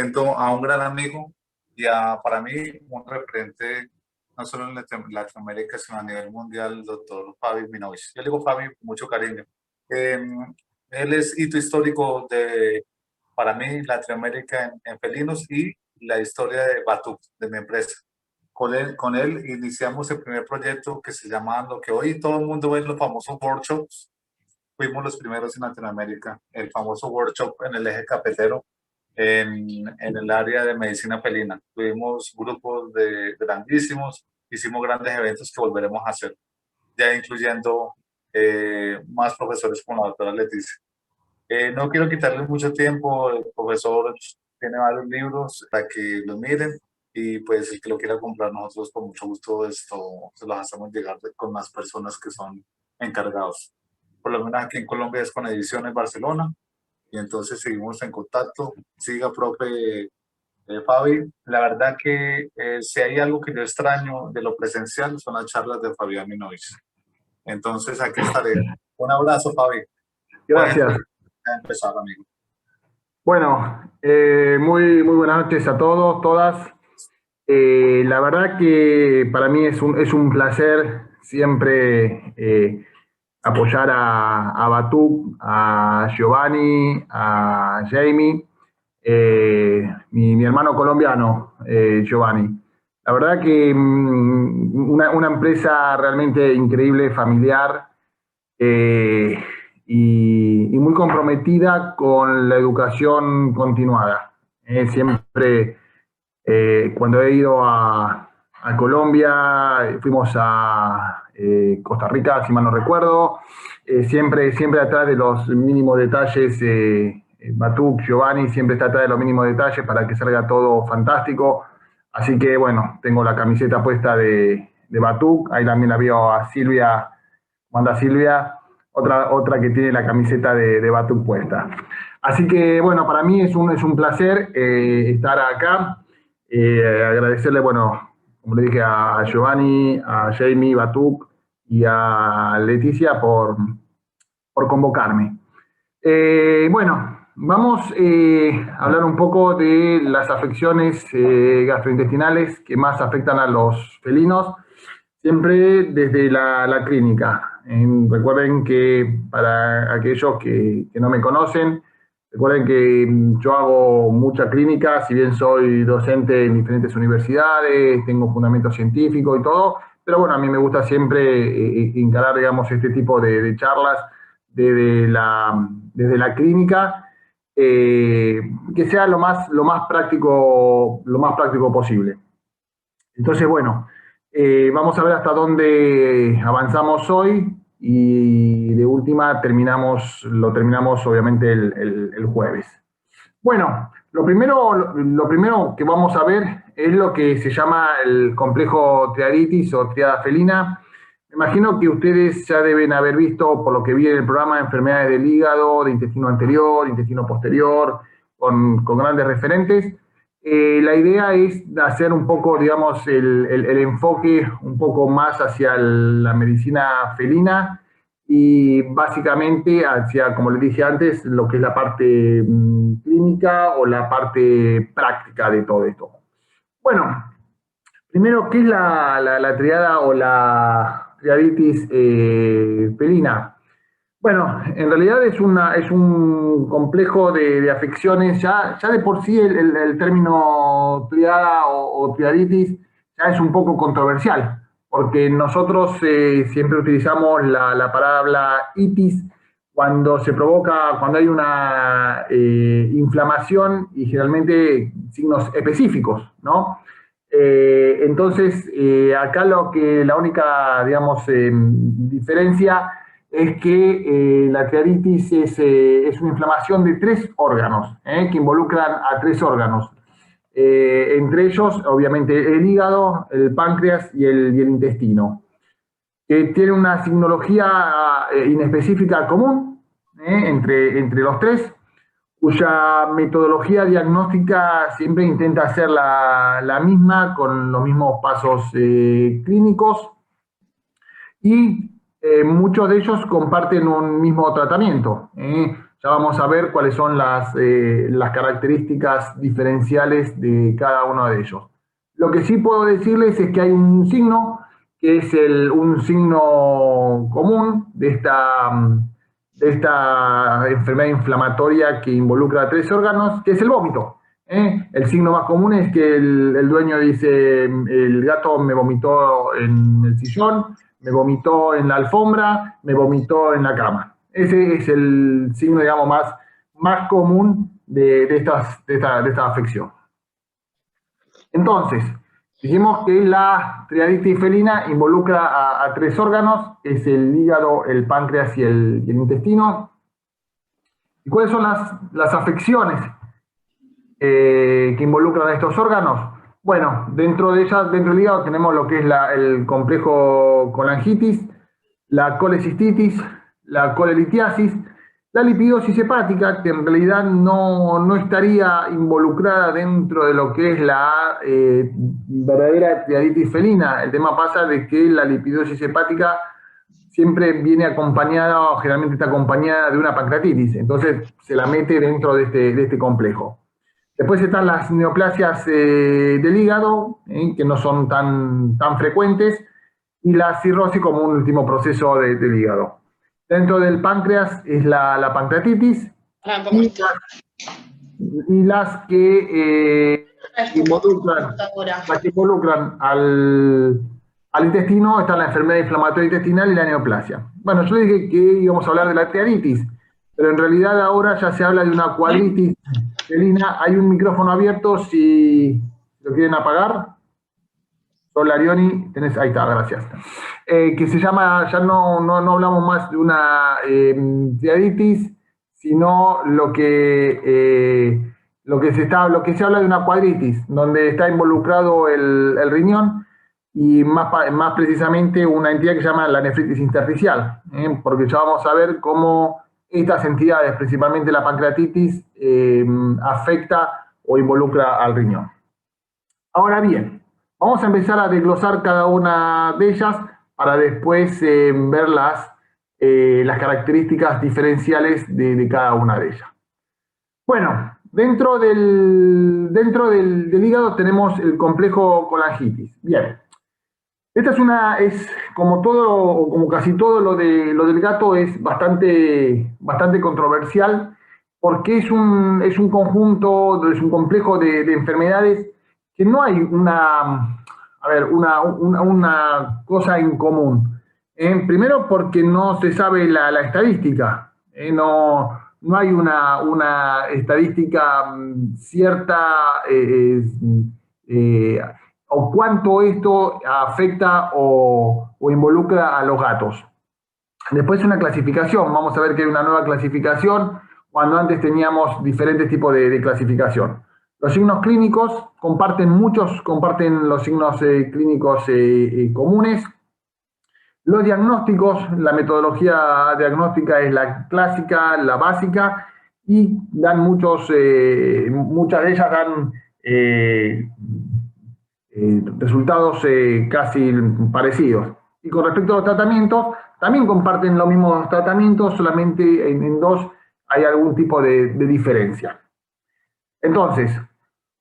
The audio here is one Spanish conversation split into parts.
presento a un gran amigo para mí un referente no solo en Latinoamérica, sino a nivel mundial, el doctor Fabi Minovich. Yo le digo Fabi con mucho cariño. Eh, Él es hito histórico para mí, Latinoamérica en felinos y la historia de Batuk, de mi empresa. Con él iniciamos el primer proyecto que se llama lo que hoy todo el mundo ve, los famosos workshops. Fuimos los primeros en Latinoamérica, el famoso workshop en el eje cafetero, en el área de medicina felina. Tuvimos grupos grandísimos, hicimos grandes eventos que volveremos a hacer, ya incluyendo más profesores como la doctora Leticia. No quiero quitarles mucho tiempo, el profesor tiene varios libros para que los miren y pues el que lo quiera comprar nosotros con mucho gusto esto se los hacemos llegar con las personas que son encargados. Por lo menos aquí en Colombia es con Ediciones Barcelona y entonces seguimos en contacto. Siga, profe Fabi. La verdad que si hay algo que yo extraño de lo presencial son las charlas de Fabián Minovich. Entonces aquí estaré. Un abrazo, Fabi. Gracias. Pueden empezar, amigo. Bueno, muy buenas noches a todos, todas. La verdad que para mí es un placer siempre apoyar a Batuk, a Giovanni, a Jamie, mi hermano colombiano, Giovanni. La verdad que una empresa realmente increíble, familiar, y muy comprometida con la educación continuada. Siempre, cuando he ido a Colombia, fuimos a Costa Rica, si mal no recuerdo, siempre atrás de los mínimos detalles. Batuk, Giovanni, siempre está atrás de los mínimos detalles para que salga todo fantástico. Así que, bueno, tengo la camiseta puesta de Batuk. Ahí también la veo a Silvia, manda Silvia, otra que tiene la camiseta de Batuk puesta. Así que, bueno, para mí es un placer estar acá. Agradecerle, bueno, como le dije, a Giovanni, a Jamie, Batuk y a Leticia por convocarme. Bueno, vamos a hablar un poco de las afecciones gastrointestinales que más afectan a los felinos, siempre desde la clínica. Recuerden que para aquellos que no me conocen, recuerden que yo hago mucha clínica, si bien soy docente en diferentes universidades, tengo fundamento científico y todo, pero bueno, a mí me gusta siempre encarar, digamos, este tipo de charlas desde la clínica, que sea lo más práctico posible. Entonces, bueno, vamos a ver hasta dónde avanzamos hoy y de última lo terminamos obviamente el jueves. Bueno, lo primero que vamos a ver es lo que se llama el complejo triaditis o triada felina. Me imagino que ustedes ya deben haber visto, por lo que vi en el programa, enfermedades del hígado, de intestino anterior, intestino posterior, con grandes referentes. La idea es hacer un poco, digamos, el enfoque un poco más hacia la medicina felina y básicamente hacia, como les dije antes, lo que es la parte clínica o la parte práctica de todo esto. Bueno, primero, ¿qué es la triada o la triaditis felina? Bueno, en realidad es un complejo de afecciones. Ya de por sí el término triada o triaditis ya es un poco controversial, porque nosotros siempre utilizamos la palabra itis cuando hay una inflamación y generalmente signos específicos, ¿no? Entonces, acá la única, digamos, diferencia es que la triaditis es una inflamación de 3 órganos, que involucran a 3 órganos. Entre ellos, obviamente, el hígado, el páncreas y el intestino. Tiene una signología inespecífica común entre los 3, cuya metodología diagnóstica siempre intenta ser la misma, con los mismos pasos clínicos, y muchos de ellos comparten un mismo tratamiento. ya vamos a ver cuáles son las características diferenciales de cada uno de ellos. Lo que sí puedo decirles es que hay un signo que es un signo común de esta enfermedad inflamatoria que involucra a 3 órganos, que es el vómito. El signo más común es que el dueño dice, el gato me vomitó en el sillón, me vomitó en la alfombra, me vomitó en la cama. Ese es el signo, digamos, más común de esta afección. Entonces, dijimos que la triaditis felina involucra a 3 órganos, que es el hígado, el páncreas y el intestino. ¿Y cuáles son las afecciones que involucran a estos órganos? Bueno, dentro de ellas, dentro del hígado tenemos lo que es el complejo colangitis, la colecistitis, la colelitiasis, la lipidosis hepática, que en realidad no estaría involucrada dentro de lo que es la verdadera triaditis felina. El tema pasa de que la lipidosis hepática siempre viene acompañada, o generalmente está acompañada de una pancreatitis, entonces se la mete dentro de este complejo. Después están las neoplasias del hígado, que no son tan frecuentes, y la cirrosis como un último proceso del hígado. Dentro del páncreas es la pancreatitis y las que involucran al intestino está la enfermedad inflamatoria intestinal y la neoplasia. Bueno, yo dije que íbamos a hablar de la triaditis, pero en realidad ahora ya se habla de una cuadritis felina. Hay un micrófono abierto, si lo quieren apagar. Hola, Arioni, ahí está, gracias. Que se llama, ya no hablamos más de una triaditis, sino lo que se habla de una cuadritis, donde está involucrado el riñón y más precisamente una entidad que se llama la nefritis intersticial, porque ya vamos a ver cómo estas entidades, principalmente la pancreatitis, afecta o involucra al riñón. Ahora bien, vamos a empezar a desglosar cada una de ellas para después ver las características diferenciales de cada una de ellas. Bueno, dentro del hígado tenemos el complejo colangitis. Bien, esta es como todo, o como casi todo lo del gato, es bastante controversial, porque es un conjunto, es un complejo de enfermedades que no hay una cosa en común. Primero porque no se sabe la estadística. No hay una estadística cierta o cuánto esto afecta o involucra a los gatos. Después una clasificación. Vamos a ver que hay una nueva clasificación cuando antes teníamos diferentes tipos de clasificación. Los signos clínicos comparten los signos clínicos comunes. Los diagnósticos, la metodología diagnóstica es la clásica, la básica, y dan muchas de ellas dan resultados casi parecidos. Y con respecto a los tratamientos, también comparten los mismos tratamientos, solamente en 2 hay algún tipo de diferencia. Entonces,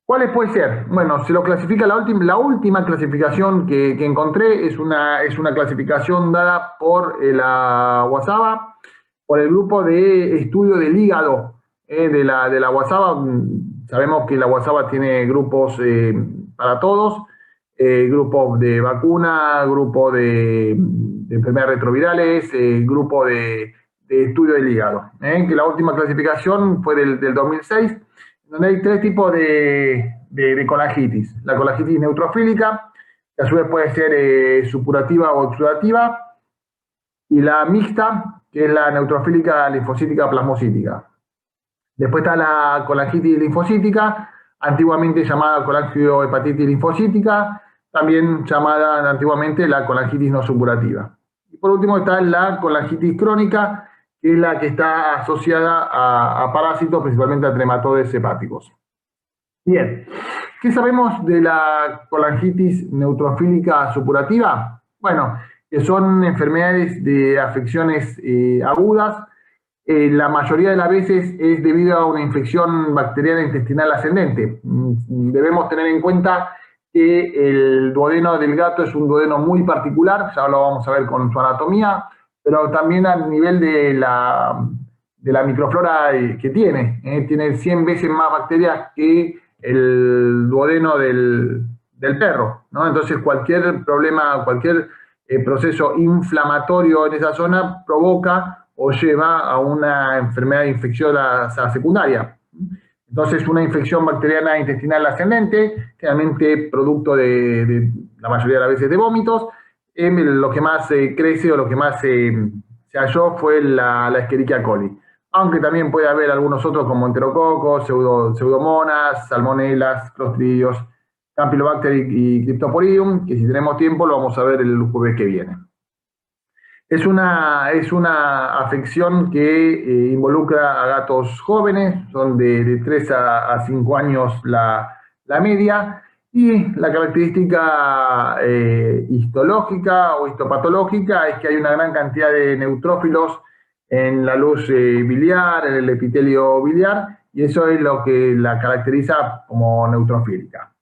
¿cuáles puede ser? Bueno, se lo clasifica la última clasificación que encontré, es una clasificación dada por la WhatsApp, por el grupo de estudio del hígado de la WhatsApp. Sabemos que la WhatsApp tiene grupos para todos, grupos de vacuna, grupo de enfermedades retrovirales, grupo de estudio del hígado. Que la última clasificación fue del 2006, donde hay 3 tipos de colangitis. La colangitis neutrofílica, que a su vez puede ser supurativa o exudativa, y la mixta, que es la neutrofílica linfocítica plasmocítica. Después está la colangitis linfocítica, antiguamente llamada colangiohepatitis linfocítica, también llamada antiguamente la colangitis no supurativa. Y por último está la colangitis crónica, que es la que está asociada a parásitos, principalmente a trematodes hepáticos. Bien, ¿qué sabemos de la colangitis neutrofílica supurativa? Bueno, que son enfermedades de afecciones agudas la mayoría de las veces es debido a una infección bacteriana intestinal ascendente. Debemos tener en cuenta que el duodeno del gato es un duodeno muy particular, ya lo vamos a ver con su anatomía, pero también a nivel de la microflora que tiene. Tiene 100 veces más bacterias que el duodeno del perro, ¿no? Entonces cualquier problema, cualquier proceso inflamatorio en esa zona provoca o lleva a una enfermedad infecciosa secundaria. Entonces, una infección bacteriana intestinal ascendente, generalmente producto de la mayoría de las veces de vómitos, lo que más crece o lo que más se halló fue la Escherichia coli. Aunque también puede haber algunos otros como enterococos, pseudomonas, salmonelas, clostridios, Campylobacter y Cryptosporidium, que si tenemos tiempo lo vamos a ver el jueves que viene. Es una afección que involucra a gatos jóvenes, son de 3 a 5 años la media, y la característica histológica o histopatológica es que hay una gran cantidad de neutrófilos en la luz biliar, en el epitelio biliar, y eso es lo que la caracteriza como neutrofílica.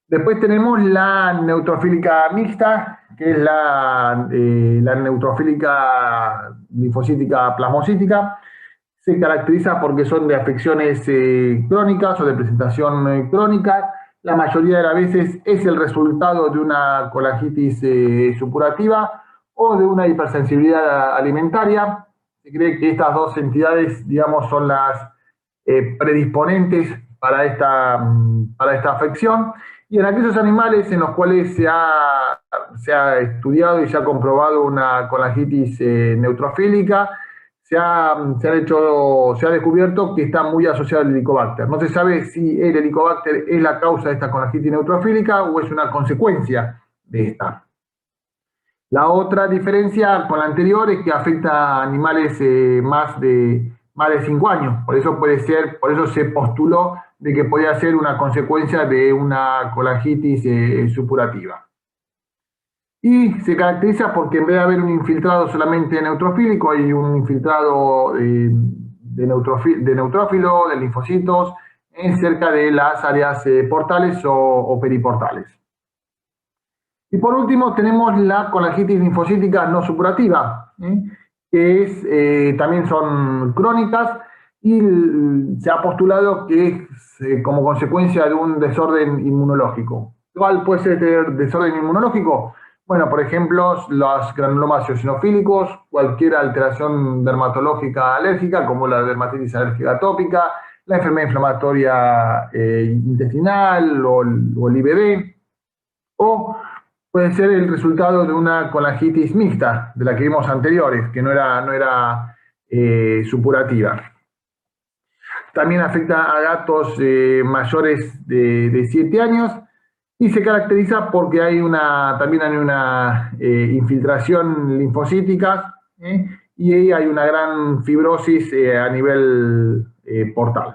Después tenemos la neutrofílica mixta, que es la neutrofílica linfocítica plasmocítica. Se caracteriza porque son de afecciones crónicas o de presentación crónica. La mayoría de las veces es el resultado de una colangitis supurativa o de una hipersensibilidad alimentaria. Se cree que estas dos entidades, digamos, son las predisponentes para esta afección. Y en aquellos animales en los cuales se ha estudiado y se ha comprobado una colangitis neutrofílica, se ha descubierto que está muy asociado al Helicobacter. No se sabe si el Helicobacter es la causa de esta colangitis neutrofílica o es una consecuencia de esta. La otra diferencia con la anterior es que afecta a animales más de 5 años. Por eso se postuló de que podía ser una consecuencia de una colangitis supurativa. Y se caracteriza porque en vez de haber un infiltrado solamente neutrofílico, hay un infiltrado de neutrófilo, de linfocitos, cerca de las áreas portales o periportales. Y por último tenemos la colangitis linfocítica no supurativa, que también son crónicas y se ha postulado que es como consecuencia de un desorden inmunológico. ¿Cuál puede ser este desorden inmunológico? Bueno, por ejemplo, los granulomas eosinofílicos, cualquier alteración dermatológica alérgica, como la dermatitis alérgica atópica, la enfermedad inflamatoria intestinal o el IBD, o puede ser el resultado de una colangitis mixta, de la que vimos anteriores, que no era supurativa. También afecta a gatos mayores de 7 años y se caracteriza porque también hay una infiltración linfocítica y hay una gran fibrosis a nivel portal.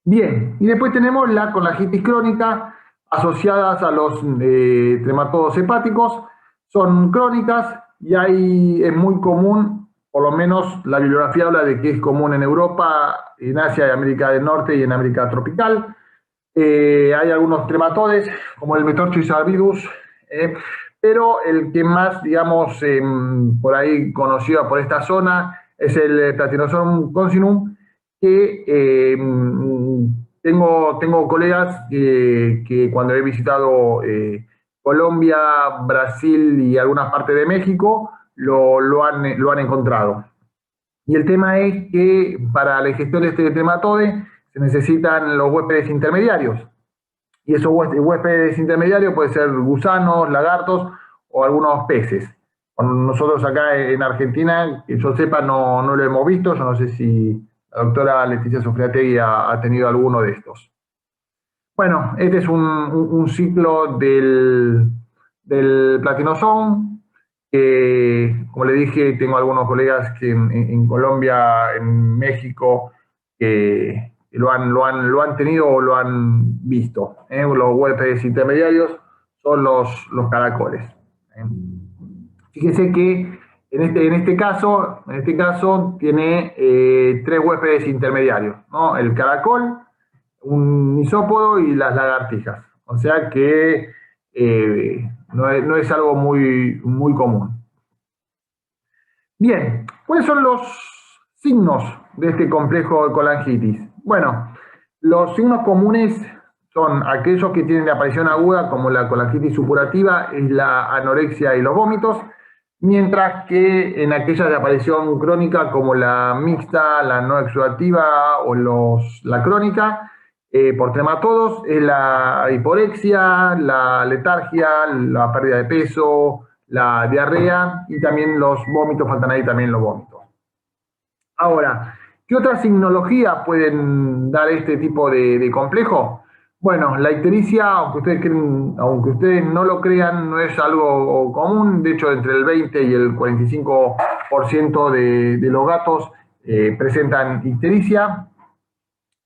Bien, y después tenemos la colangitis crónica, asociadas a los trematodos hepáticos, son crónicas y es muy común, por lo menos la bibliografía habla de que es común en Europa, en Asia y América del Norte y en América tropical. Hay algunos trematodes, como el Metorchis albidus, pero el que más, digamos, por ahí conocido por esta zona es el Platinosorum consinum, que tengo colegas que cuando he visitado Colombia, Brasil y algunas partes de México lo han encontrado. Y el tema es que para la ingestión de este trematode se necesitan los huéspedes intermediarios. Y esos huéspedes intermediarios pueden ser gusanos, lagartos o algunos peces. Nosotros acá en Argentina, que yo sepa, no lo hemos visto. Yo no sé si la doctora Leticia Sofriategui ha tenido alguno de estos. Bueno, este es un ciclo del Platinosome, que, como le dije, tengo algunos colegas que en Colombia, en México, que lo han tenido o lo han visto. Los huéspedes intermediarios son los caracoles. Fíjese que En este caso tiene tres huéspedes intermediarios, ¿no? El caracol, un isópodo y las lagartijas. O sea que no es algo muy común. Bien, ¿cuáles son los signos de este complejo de colangitis? Bueno, los signos comunes son aquellos que tienen de aparición aguda, como la colangitis supurativa, es la anorexia y los vómitos, mientras que en aquellas de aparición crónica, como la mixta, la no exudativa o la crónica, por trematodos, es la hiporexia, la letargia, la pérdida de peso, la diarrea y también los vómitos, faltan ahí también los vómitos. Ahora, ¿qué otras signologías pueden dar este tipo de complejo? Bueno, la ictericia, aunque ustedes no lo crean, no es algo común. De hecho, entre el 20 y el 45% de los gatos presentan ictericia.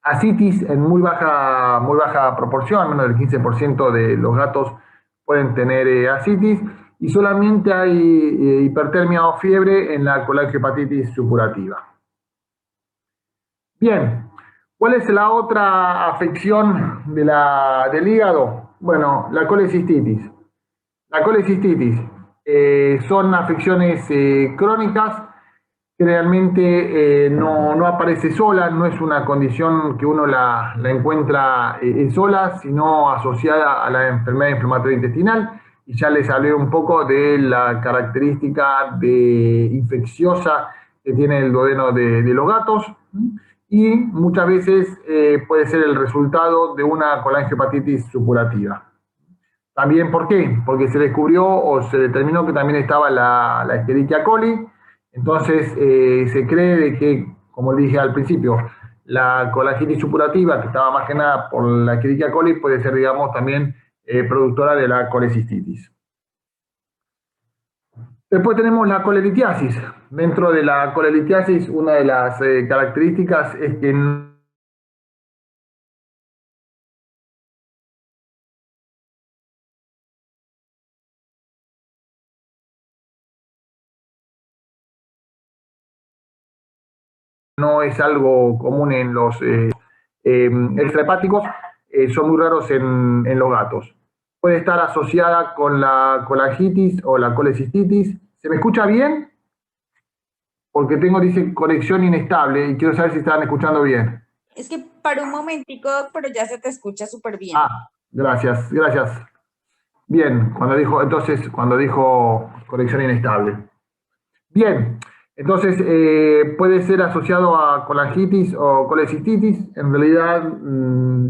Ascitis en muy baja proporción, menos del 15% de los gatos pueden tener ascitis, y solamente hay hipertermia o fiebre en la colangiopatitis supurativa. Bien, ¿cuál es la otra afección del hígado? Bueno, la colecistitis. La colecistitis son afecciones crónicas que realmente no aparece sola, no es una condición que uno la encuentra sola, sino asociada a la enfermedad inflamatoria intestinal. Y ya les hablé un poco de la característica infecciosa que tiene el duodeno de los gatos. Y muchas veces puede ser el resultado de una colangiopatitis supurativa. También, ¿por qué? Porque se descubrió o se determinó que también estaba la Escherichia coli. Entonces se cree de que, como dije al principio, la colangitis supurativa, que estaba más que nada por la Escherichia coli, puede ser, digamos, también productora de la colecistitis. Después tenemos la colelitiasis. Dentro de la colelitiasis, una de las características es que no es algo común en los extrahepáticos, son muy raros en los gatos. Puede estar asociada con la colangitis o la colecistitis. ¿Se me escucha bien? Porque dice, conexión inestable y quiero saber si están escuchando bien. Es que para un momentico, pero ya se te escucha súper bien. Gracias. Bien, cuando dijo conexión inestable. Bien, entonces puede ser asociado a colangitis o colecistitis. En realidad,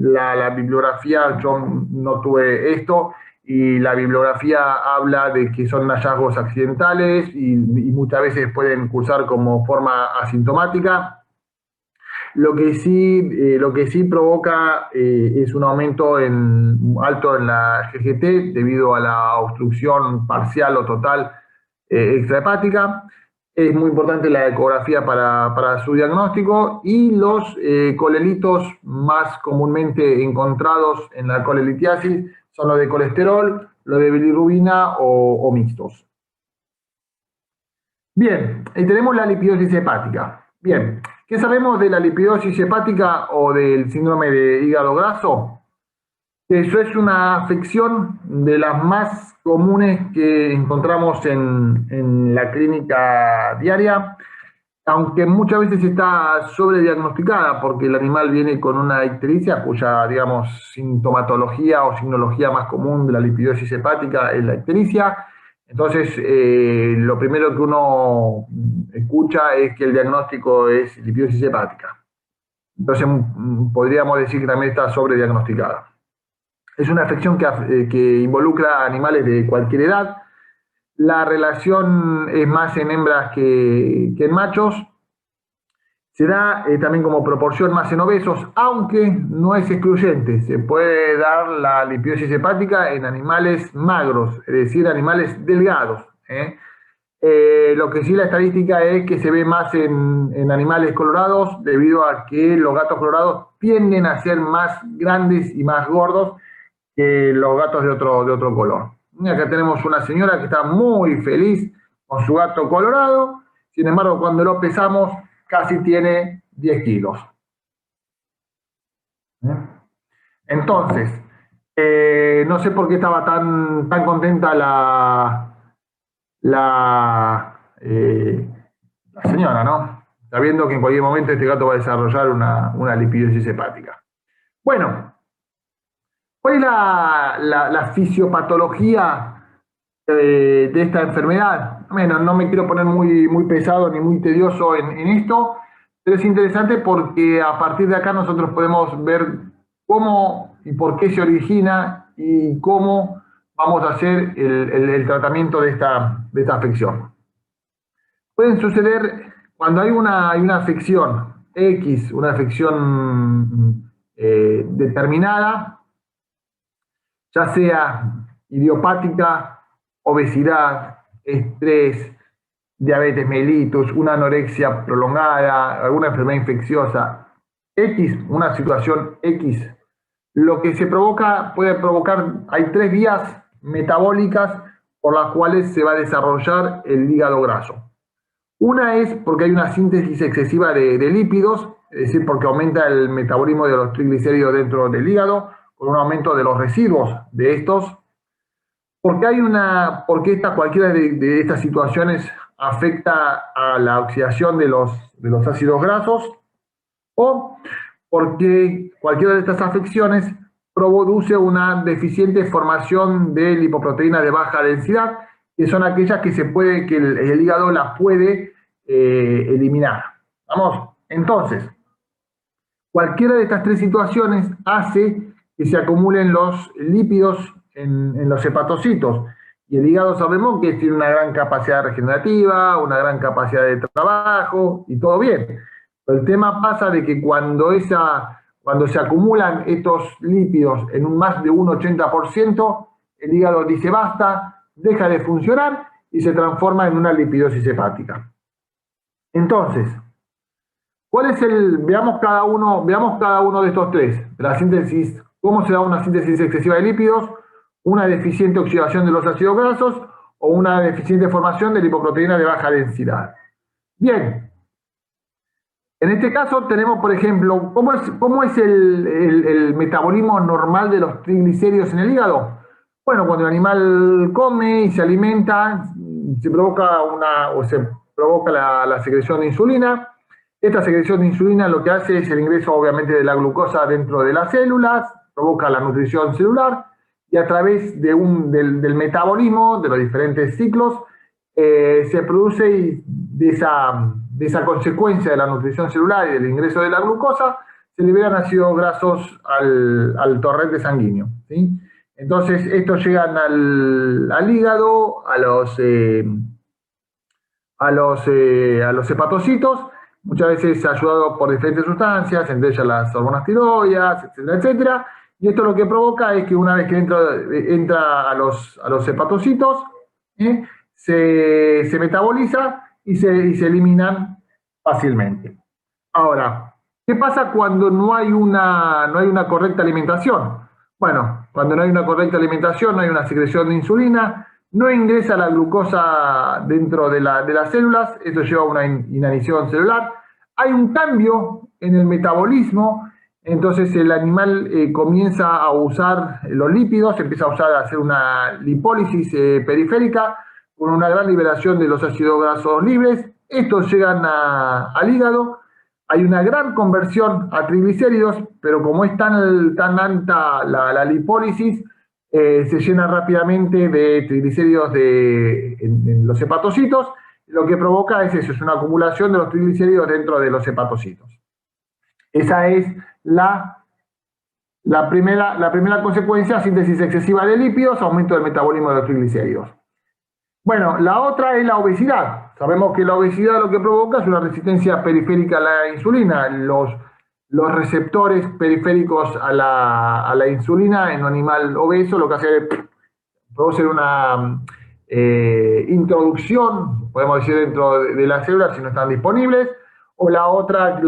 la bibliografía, yo no tuve esto, y la bibliografía habla de que son hallazgos accidentales y muchas veces pueden cursar como forma asintomática. Lo que sí provoca es un aumento alto en la GGT debido a la obstrucción parcial o total extrahepática. Es muy importante la ecografía para su diagnóstico, y los colelitos más comúnmente encontrados en la colelitiasis son los de colesterol, los de bilirrubina o mixtos. Bien, y tenemos la lipidosis hepática. Bien, ¿qué sabemos de la lipidosis hepática o del síndrome de hígado graso? Eso es una afección de las más comunes que encontramos en la clínica diaria, aunque muchas veces está sobrediagnosticada porque el animal viene con una ictericia cuya, digamos, sintomatología o signología más común de la lipidosis hepática es la ictericia. Entonces, lo primero que uno escucha es que el diagnóstico es lipidosis hepática. Entonces, podríamos decir que también está sobrediagnosticada. Es una afección que involucra a animales de cualquier edad. La relación es más en hembras que en machos. Se da también como proporción más en obesos, aunque no es excluyente. Se puede dar la lipidosis hepática en animales magros, es decir, animales delgados. Lo que sí la estadística es que se ve más en animales colorados, debido a que los gatos colorados tienden a ser más grandes y más gordos que los gatos de otro color. Acá tenemos una señora que está muy feliz con su gato colorado. Sin embargo, cuando lo pesamos, casi tiene 10 kilos. Entonces, no sé por qué estaba tan contenta la señora, ¿no? Sabiendo que en cualquier momento este gato va a desarrollar una lipidosis hepática. Bueno, ¿cuál es la fisiopatología de esta enfermedad? Bueno, no me quiero poner muy pesado ni muy tedioso en esto, pero es interesante porque a partir de acá nosotros podemos ver cómo y por qué se origina y cómo vamos a hacer el tratamiento de esta afección. Pueden suceder cuando hay una afección X, una afección determinada, ya sea idiopática, obesidad, estrés, diabetes mellitus, una anorexia prolongada, alguna enfermedad infecciosa, X, una situación X, lo que se provoca, puede provocar, hay 3 vías metabólicas por las cuales se va a desarrollar el hígado graso. Una es porque hay una síntesis excesiva de lípidos, es decir, porque aumenta el metabolismo de los triglicéridos dentro del hígado, con un aumento de los residuos de estos, porque cualquiera de estas situaciones afecta a la oxidación de los ácidos grasos, o porque cualquiera de estas afecciones produce una deficiente formación de lipoproteínas de baja densidad, que son aquellas que el hígado las puede eliminar. Vamos, entonces, cualquiera de estas 3 situaciones hace que se acumulen los lípidos en los hepatocitos. Y el hígado sabemos que tiene una gran capacidad regenerativa, una gran capacidad de trabajo, y todo bien. Pero el tema pasa de que cuando se acumulan estos lípidos en más de un 80%, el hígado dice basta, deja de funcionar y se transforma en una lipidosis hepática. Entonces, veamos cada uno de estos 3. La síntesis, ¿cómo se da una síntesis excesiva de lípidos? Una deficiente oxidación de los ácidos grasos o una deficiente formación de lipoproteínas de baja densidad. Bien, en este caso tenemos, por ejemplo, ¿cómo es el metabolismo normal de los triglicéridos en el hígado? Bueno, cuando el animal come y se alimenta, se provoca la secreción de insulina. Esta secreción de insulina lo que hace es el ingreso, obviamente, de la glucosa dentro de las células, provoca la nutrición celular, y a través del metabolismo, de los diferentes ciclos, se produce de esa consecuencia de la nutrición celular y del ingreso de la glucosa, se liberan ácidos grasos al torrente sanguíneo, ¿sí? Entonces, estos llegan al hígado, a los hepatocitos, muchas veces ayudado por diferentes sustancias, entre ellas las hormonas tiroides, etcétera, etcétera. Y esto lo que provoca es que una vez que entra a los hepatocitos, se metaboliza y se eliminan fácilmente. Ahora, ¿qué pasa cuando no hay una correcta alimentación? Bueno, cuando no hay una correcta alimentación, no hay una secreción de insulina, no ingresa la glucosa dentro de las células, esto lleva a una inanición celular, hay un cambio en el metabolismo, entonces el animal comienza a usar los lípidos, empieza a hacer una lipólisis periférica con una gran liberación de los ácidos grasos libres, estos llegan al hígado, hay una gran conversión a triglicéridos, pero como es tan alta la lipólisis, se llena rápidamente de triglicéridos en los hepatocitos, lo que provoca es eso, es una acumulación de los triglicéridos dentro de los hepatocitos. Esa es la primera consecuencia, síntesis excesiva de lípidos, aumento del metabolismo de los triglicéridos. Bueno, la otra es la obesidad. Sabemos que la obesidad lo que provoca es una resistencia periférica a la insulina. Los receptores periféricos a la insulina en un animal obeso lo que hace es producir una introducción, podemos decir, dentro de las células si no están disponibles, o la otra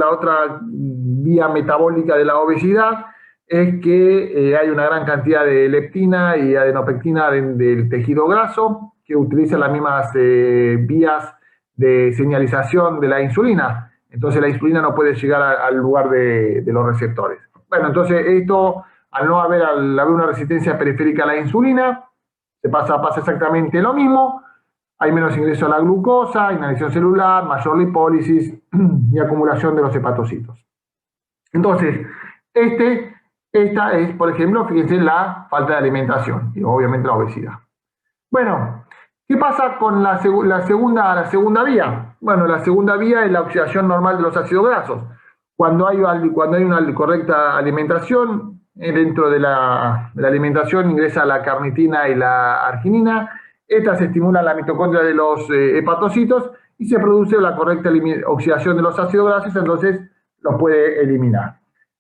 vía metabólica de la obesidad es que hay una gran cantidad de leptina y adenopectina del tejido graso, que que utilizan las mismas vías de señalización de la insulina. Entonces la insulina no puede llegar al lugar de los receptores. Bueno, entonces esto, al haber una resistencia periférica a la insulina, pasa exactamente lo mismo. Hay menos ingreso a la glucosa, inhalación celular, mayor lipólisis y acumulación de los hepatocitos. Entonces, esta es, por ejemplo, fíjense, la falta de alimentación y obviamente la obesidad. Bueno, ¿qué pasa con la segunda vía? Bueno, la segunda vía es la oxidación normal de los ácidos grasos. Cuando hay una correcta alimentación, dentro de la alimentación ingresa la carnitina y la arginina. Estas estimulan la mitocondria de los hepatocitos y se produce la correcta oxidación de los ácidos grasos, entonces los puede eliminar.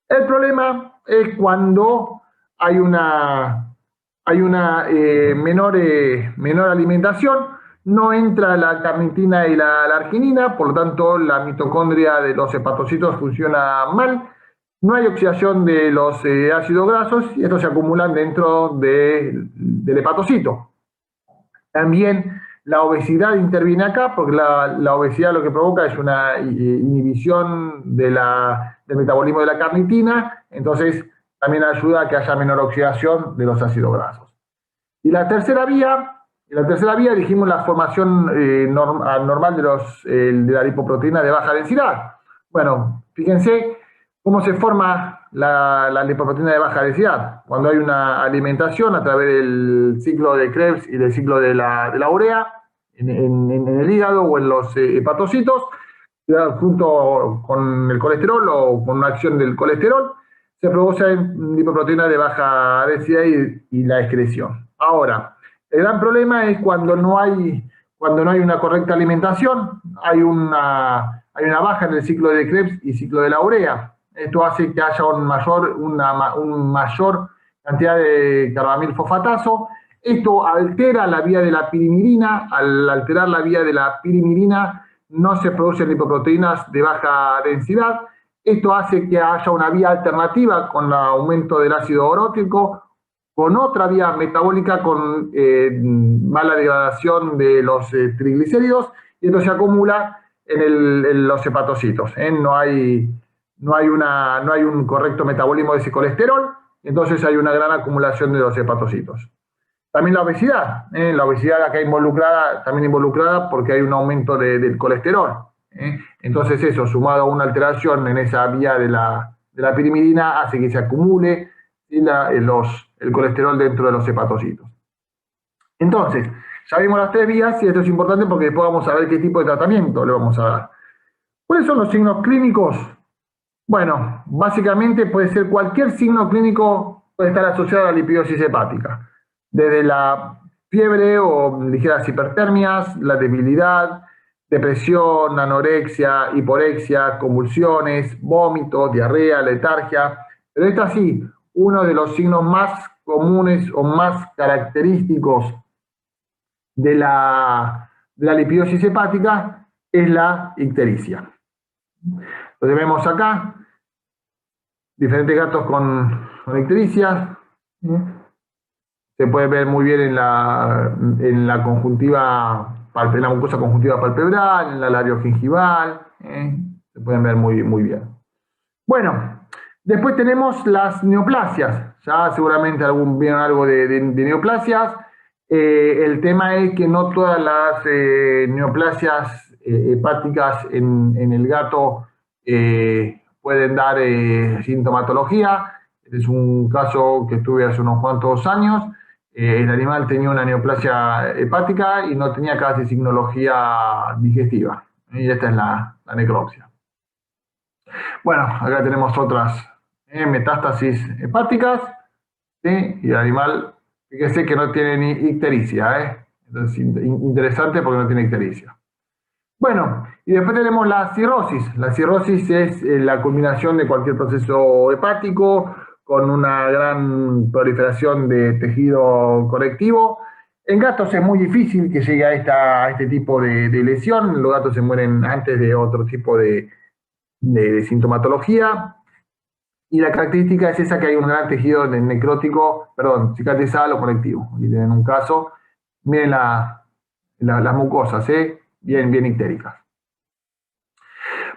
El problema es cuando hay una menor alimentación, no entra la carnitina y la arginina, por lo tanto la mitocondria de los hepatocitos funciona mal, no hay oxidación de los ácidos grasos y estos se acumulan dentro del hepatocito. También la obesidad interviene acá, porque la obesidad lo que provoca es una inhibición del metabolismo de la carnitina, entonces también ayuda a que haya menor oxidación de los ácidos grasos. Y la tercera vía dijimos la formación normal de la lipoproteína de baja densidad. Bueno, fíjense cómo se forma la lipoproteína de baja densidad. Cuando hay una alimentación a través del ciclo de Krebs y del ciclo de la urea en el hígado o en los hepatocitos, junto con el colesterol o con una acción del colesterol, se produce lipoproteína de baja densidad y la excreción. Ahora, el gran problema es cuando no hay una correcta alimentación, hay una baja en el ciclo de Krebs y ciclo de la urea. Esto hace que haya una mayor cantidad de carbamilfosfatazo. Esto altera la vía de la pirimidina. Al alterar la vía de la pirimidina no se producen lipoproteínas de baja densidad. Esto hace que haya una vía alternativa con el aumento del ácido orótico, con otra vía metabólica con mala degradación de los triglicéridos, y esto se acumula en los hepatocitos. No hay un correcto metabolismo de ese colesterol, entonces hay una gran acumulación de los hepatocitos. También la obesidad acá también involucrada porque hay un aumento del colesterol. Entonces eso, sumado a una alteración en esa vía de la pirimidina, hace que se acumule el colesterol dentro de los hepatocitos. Entonces, ya vimos las tres vías y esto es importante porque después vamos a ver qué tipo de tratamiento le vamos a dar. ¿Cuáles son los signos clínicos? Bueno, básicamente puede ser cualquier signo clínico, puede estar asociado a la lipidosis hepática, desde la fiebre o ligeras hipertermias, la debilidad, depresión, anorexia, hiporexia, convulsiones, vómitos, diarrea, letargia. Pero esta sí, uno de los signos más comunes o más característicos de la lipidosis hepática es la ictericia. Entonces vemos acá diferentes gatos con ictericia. Se puede ver muy bien en la conjuntiva, en la mucosa conjuntiva palpebral, en la lariogingival. Se pueden ver muy bien. Bueno, después tenemos las neoplasias. Ya seguramente vieron algo de neoplasias. El tema es que no todas las neoplasias hepáticas en el gato pueden dar sintomatología. Este es un caso que tuve hace unos cuantos años. El animal tenía una neoplasia hepática y no tenía casi signología digestiva. Y esta es la necropsia. Bueno, acá tenemos otras metástasis hepáticas, ¿sí? Y el animal, fíjese que no tiene ni ictericia. Entonces, interesante porque no tiene ictericia. Bueno, y después tenemos la cirrosis. La cirrosis es la culminación de cualquier proceso hepático con una gran proliferación de tejido conectivo. En gatos es muy difícil que llegue a este tipo de lesión. Los gatos se mueren antes de otro tipo de sintomatología. Y la característica es esa, que hay un gran tejido necrótico, cicatrizal o conectivo. Aquí tienen un caso. Miren la las mucosas, bien ictéricas.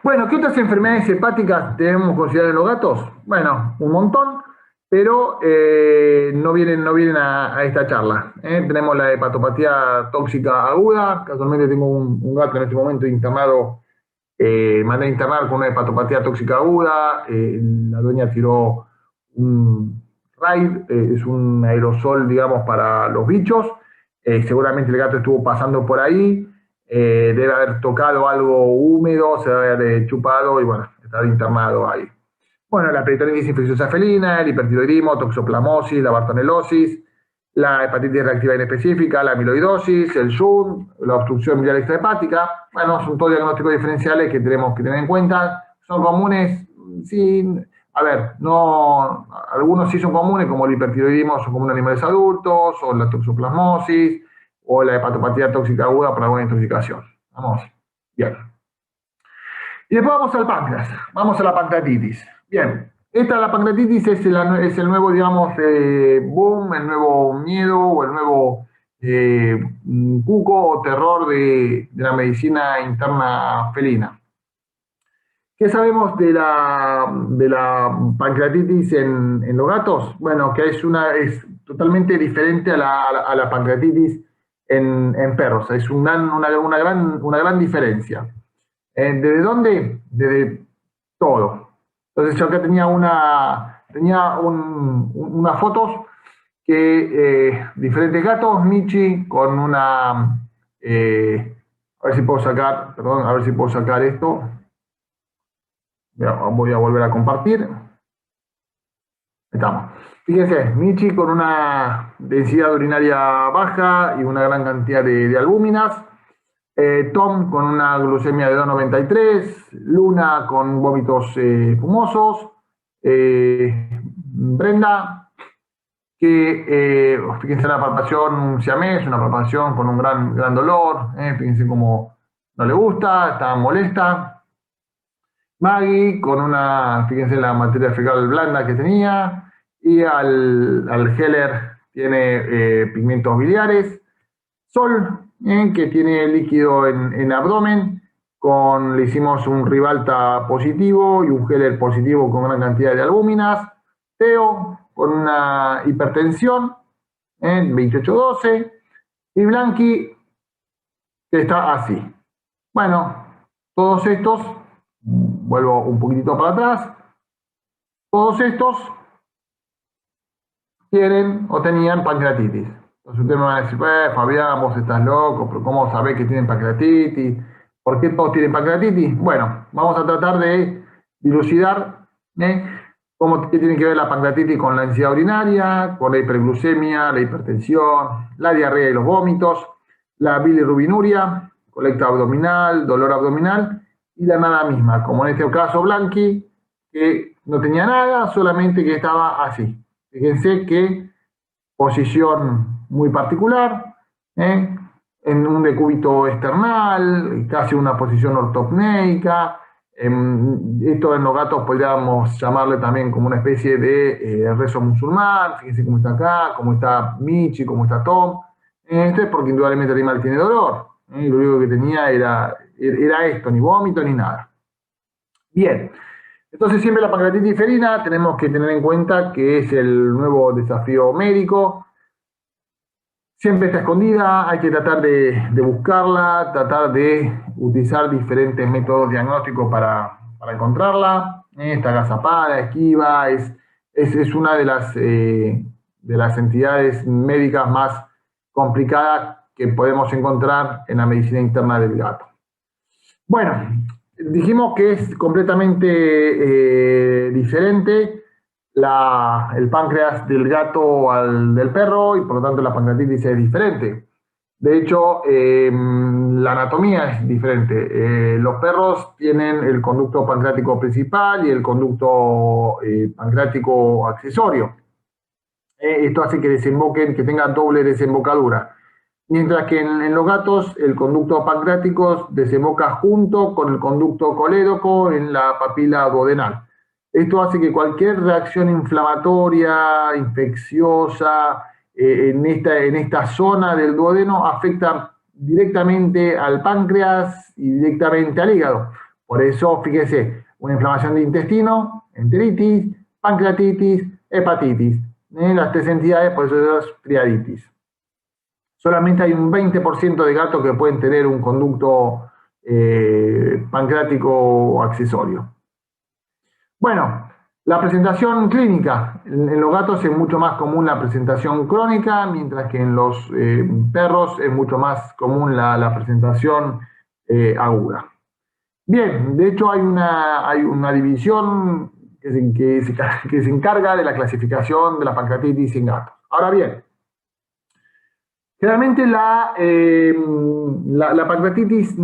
Bueno, ¿qué otras enfermedades hepáticas debemos considerar en los gatos? Bueno, un montón, pero no vienen a esta charla. Tenemos la hepatopatía tóxica aguda. Casualmente tengo un gato en este momento internado, mandé a internar con una hepatopatía tóxica aguda. La dueña tiró un RAID, es un aerosol, digamos, para los bichos. Seguramente el gato estuvo pasando por ahí. Debe haber tocado algo húmedo, se debe haber chupado y bueno, está internado ahí. Bueno, la peritonitis infecciosa felina, el hipertiroidismo, toxoplasmosis, la bartonelosis, la hepatitis reactiva inespecífica, la amiloidosis, el SHUNT, la obstrucción biliar extrahepática. Bueno, son todos diagnósticos diferenciales que tenemos que tener en cuenta. ¿Son comunes? Sí. A ver, no, algunos sí son comunes, como el hipertiroidismo, son comunes en animales adultos, o la toxoplasmosis, o la hepatopatía tóxica aguda por alguna intoxicación. Vamos, bien. Y después vamos al páncreas, vamos a la pancreatitis. Bien, la pancreatitis es el nuevo, digamos, boom, el nuevo miedo o el nuevo cuco o terror de la medicina interna felina. ¿Qué sabemos de la pancreatitis en los gatos? Bueno, que es totalmente diferente a la pancreatitis en perros. Es una gran diferencia. ¿Desde dónde? Desde todo. Entonces yo acá tenía unas fotos que diferentes gatos, Michi con una... a ver si puedo sacar esto. Voy a volver a compartir. Ahí estamos. Fíjense, Michi con una densidad urinaria baja y una gran cantidad de albúminas. Tom con una glucemia de 2,93. Luna con vómitos fumosos. Brenda, que fíjense la palpación siamés, una palpación con un gran dolor. Fíjense cómo no le gusta, está molesta. Maggie con fíjense la materia fecal blanda que tenía, y al Heller tiene pigmentos biliares. Sol, que tiene líquido en abdomen, le hicimos un Ribalta positivo y un Heller positivo con gran cantidad de albúminas. Teo con una hipertensión, 28-12, y Blanqui, que está así. Bueno, todos estos, vuelvo un poquitito para atrás, todos estos tienen o tenían pancreatitis. Entonces ustedes me van a decir, Fabián, vos estás loco, pero ¿cómo sabés que tienen pancreatitis? ¿Por qué todos tienen pancreatitis? Bueno, vamos a tratar de dilucidar qué tiene que ver la pancreatitis con la densidad urinaria, con la hiperglucemia, la hipertensión, la diarrea y los vómitos, la bilirrubinuria, colecta abdominal, dolor abdominal y la nada misma, como en este caso Blanqui, que no tenía nada, solamente que estaba así. Fíjense qué posición muy particular, en un decúbito external, casi una posición ortopneica. Esto en los gatos podríamos llamarle también como una especie de rezo musulmán. Fíjense cómo está acá, cómo está Michi, cómo está Tom. Esto es porque indudablemente el animal tiene dolor. Y lo único que tenía era esto, ni vómito ni nada. Bien, entonces siempre la pancreatitis felina tenemos que tener en cuenta que es el nuevo desafío médico. Siempre está escondida, hay que tratar de buscarla, tratar de utilizar diferentes métodos diagnósticos para encontrarla. Está agazapada, esquiva, es una de las entidades médicas más complicadas que podemos encontrar en la medicina interna del gato. Bueno, dijimos que es completamente diferente el páncreas del gato al del perro, y por lo tanto la pancreatitis es diferente. De hecho, la anatomía es diferente. Los perros tienen el conducto pancreático principal y el conducto pancreático accesorio. Esto hace que tenga doble desembocadura. Mientras que en los gatos el conducto pancreático desemboca junto con el conducto colédoco en la papila duodenal. Esto hace que cualquier reacción inflamatoria, infecciosa, en esta zona del duodeno afecta directamente al páncreas y directamente al hígado. Por eso, fíjese, una inflamación de intestino, enteritis, pancreatitis, hepatitis. Las tres entidades, por eso es triaditis. Solamente hay un 20% de gatos que pueden tener un conducto pancreático accesorio. Bueno, la presentación clínica. En los gatos es mucho más común la presentación crónica, mientras que en los perros es mucho más común la presentación aguda. Bien, de hecho hay una división que se encarga de la clasificación de la pancreatitis en gatos. Ahora bien, generalmente la pancreatitis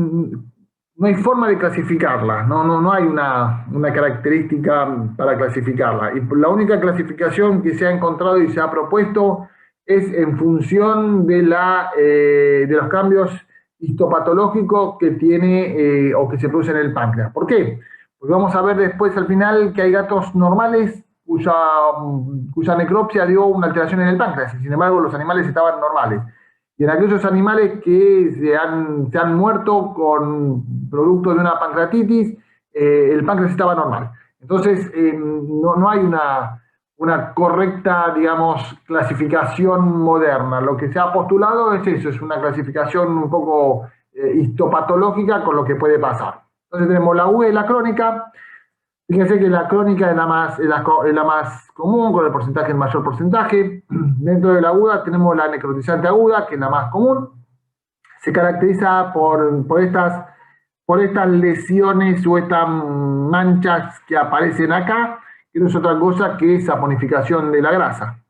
no hay forma de clasificarla, no hay una característica para clasificarla. Y la única clasificación que se ha encontrado y se ha propuesto es en función de los cambios histopatológicos que tiene o que se producen en el páncreas. ¿Por qué? Porque vamos a ver después al final que hay gatos normales cuya necropsia dio una alteración en el páncreas, y sin embargo los animales estaban normales. Y en aquellos animales que se han muerto con producto de una pancreatitis, el páncreas estaba normal. Entonces, no hay una correcta, digamos, clasificación moderna. Lo que se ha postulado es eso, es una clasificación un poco histopatológica con lo que puede pasar. Entonces tenemos la aguda y la crónica. Fíjense que la crónica es la más común, con el mayor porcentaje. Dentro de la aguda tenemos la necrotizante aguda, que es la más común. Se caracteriza por estas lesiones o estas manchas que aparecen acá, que no es otra cosa que saponificación de la grasa.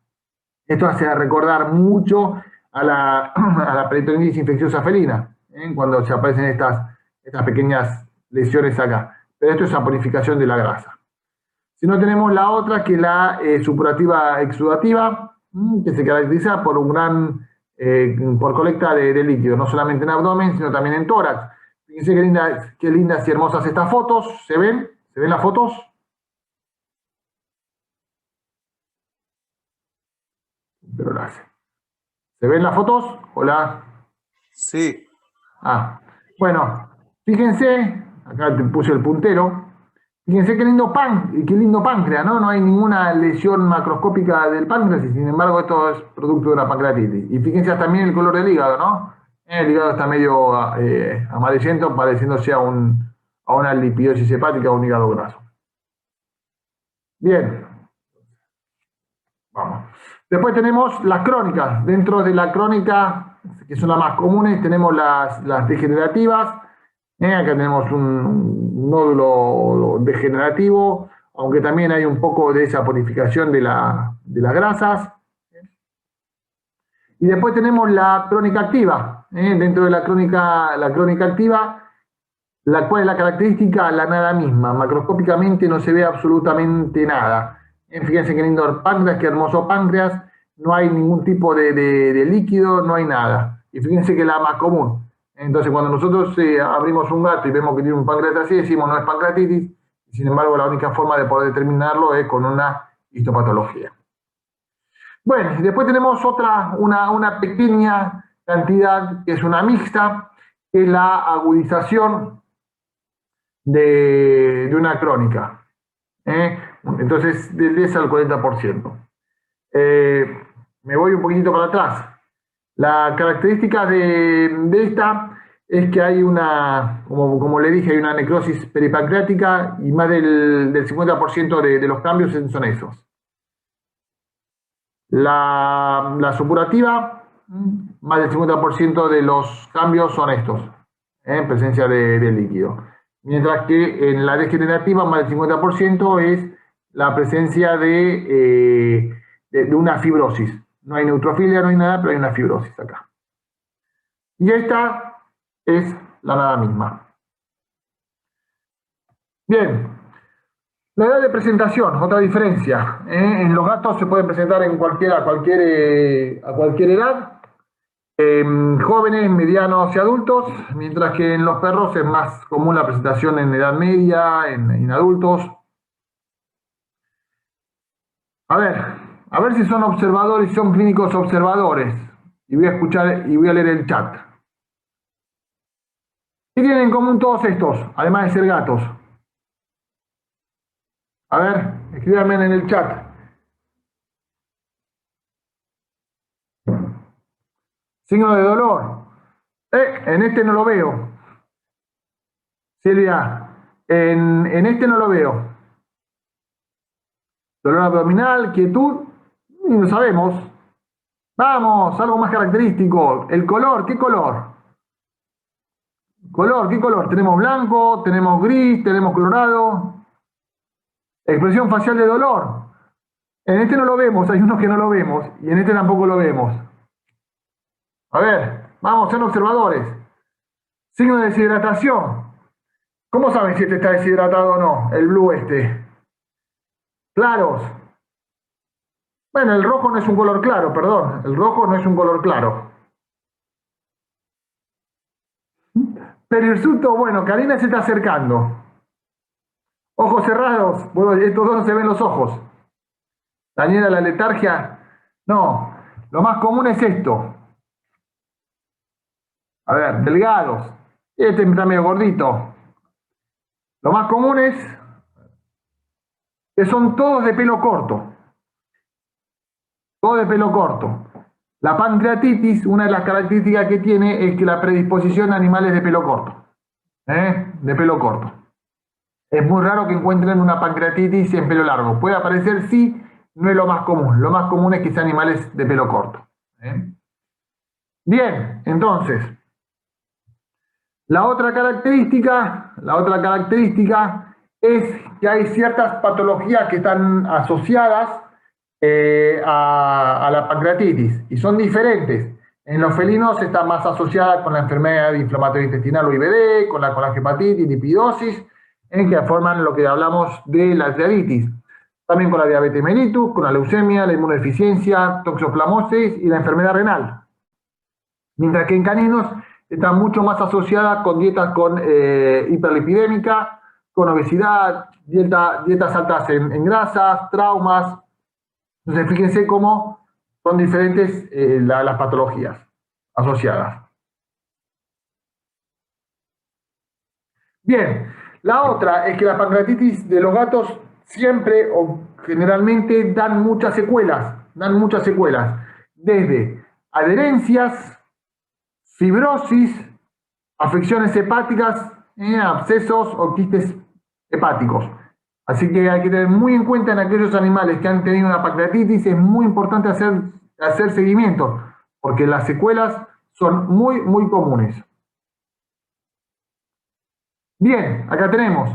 Esto hace recordar mucho a la peritonitis infecciosa felina, cuando se aparecen estas pequeñas lesiones acá. Pero esto es saponificación de la grasa. Si no, tenemos la otra, que es la supurativa exudativa, que se caracteriza por por colecta de líquido, no solamente en abdomen, sino también en tórax. Fíjense qué lindas y hermosas estas fotos. ¿Se ven? ¿Se ven las fotos? Pero las... ¿Se ven las fotos? Hola. Sí. Bueno, fíjense, acá te puse el puntero. Fíjense qué lindo páncreas, ¿no? No hay ninguna lesión macroscópica del páncreas y sin embargo esto es producto de una pancreatitis. Y fíjense también el color del hígado, ¿no? El hígado está medio amarillento, pareciéndose a una lipidosis hepática o un hígado graso. Bien. Vamos. Después tenemos las crónicas. Dentro de la crónica, que son las más comunes, tenemos las degenerativas. Acá tenemos un nódulo degenerativo, aunque también hay un poco de saponificación de las grasas. Y después tenemos la crónica activa. Dentro de la crónica activa, ¿cuál es la característica? La nada misma. Macroscópicamente no se ve absolutamente nada. Fíjense qué lindo páncreas, qué hermoso páncreas. No hay ningún tipo de líquido, no hay nada. Y fíjense que es la más común. Entonces, cuando nosotros abrimos un gato y vemos que tiene un páncreas así, decimos no es pancreatitis. Y sin embargo, la única forma de poder determinarlo es con una histopatología. Bueno, y después tenemos una pequeña cantidad que es una mixta, que es la agudización de una crónica. Entonces, del 10 al 40%. Me voy un poquitito para atrás. La característica de esta es que hay como le dije, hay una necrosis peripancreática y más del 50% de los cambios son esos. La supurativa, más del 50% de los cambios son estos, en presencia de líquido. Mientras que en la degenerativa, más del 50% es la presencia de una fibrosis. No hay neutrofilia, no hay nada, pero hay una fibrosis acá. Y esta es la nada misma. Bien. La edad de presentación, otra diferencia. En los gatos se puede presentar a cualquier edad. Jóvenes, medianos y adultos, mientras que en los perros es más común la presentación en edad media, en adultos. A ver si son observadores, si son clínicos observadores. Y voy a escuchar y voy a leer el chat. ¿Qué tienen en común todos estos, además de ser gatos? A ver, escríbanme en el chat. Signo de dolor. En este no lo veo. Silvia, en este no lo veo. Dolor abdominal, quietud, y lo sabemos. Vamos, algo más característico. El color, ¿qué color? Color, ¿qué color? Tenemos blanco, tenemos gris, tenemos colorado. Expresión facial de dolor. En este no lo vemos, hay unos que no lo vemos, y en este tampoco lo vemos. A ver, vamos, sean observadores. Signo de deshidratación. ¿Cómo saben si este está deshidratado o no? El blue este. Claros. Bueno, el rojo no es un color claro, perdón. El rojo no es un color claro. Pero hirsuto, bueno, Karina se está acercando. Ojos cerrados. Bueno, estos dos no se ven los ojos. Daniela, la letargia. No, lo más común es esto. A ver, delgados. Este está medio gordito. Lo más común es que son todos de pelo corto. Todo de pelo corto. La pancreatitis, una de las características que tiene es que la predisposición a animales de pelo corto. De pelo corto. Es muy raro que encuentren una pancreatitis en pelo largo. Puede aparecer, sí, no es lo más común. Lo más común es que sean animales de pelo corto. Bien, entonces, la otra característica es que hay ciertas patologías que están asociadas a la pancreatitis y son diferentes. En los felinos está más asociada con la enfermedad inflamatoria intestinal o IBD, con la hepatitis, lipidosis, en que forman lo que hablamos de la arteritis. También con la diabetes mellitus, con la leucemia, la inmunodeficiencia, toxoplasmosis y la enfermedad renal. Mientras que en caninos está mucho más asociada con dietas con hiperlipidémica, con obesidad, dietas altas en grasas, traumas. Entonces, fíjense cómo son diferentes las patologías asociadas. Bien, la otra es que la pancreatitis de los gatos siempre o generalmente dan muchas secuelas, desde adherencias, fibrosis, afecciones hepáticas, abscesos o quistes hepáticos. Así que hay que tener muy en cuenta en aquellos animales que han tenido una pancreatitis, es muy importante hacer seguimiento, porque las secuelas son muy comunes. Bien, acá tenemos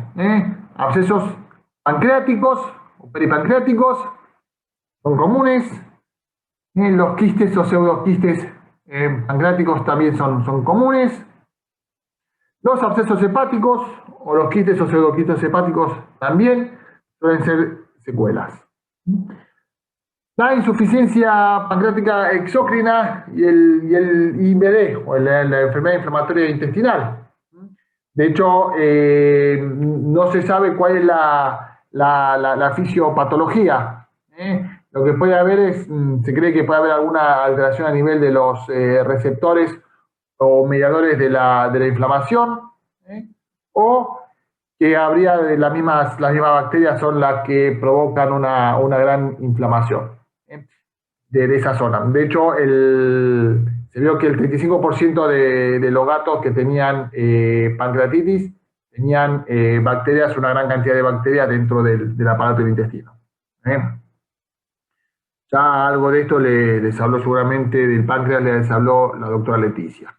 abscesos pancreáticos o peripancreáticos, son comunes. Los quistes o pseudoquistes pancreáticos también son comunes. Los abscesos hepáticos o los quistes o pseudoquistes hepáticos también suelen ser secuelas. La insuficiencia pancreática exócrina y el IBD, o la enfermedad inflamatoria intestinal. De hecho, no se sabe cuál es la fisiopatología. Lo que puede haber se cree que puede haber alguna alteración a nivel de los receptores o mediadores de la inflamación, o que habría las mismas bacterias son las que provocan una gran inflamación de esa zona. De hecho, se vio que el 35% de los gatos que tenían pancreatitis tenían bacterias, una gran cantidad de bacterias dentro del aparato del intestino. Ya algo de esto les habló seguramente del páncreas, les habló la doctora Leticia.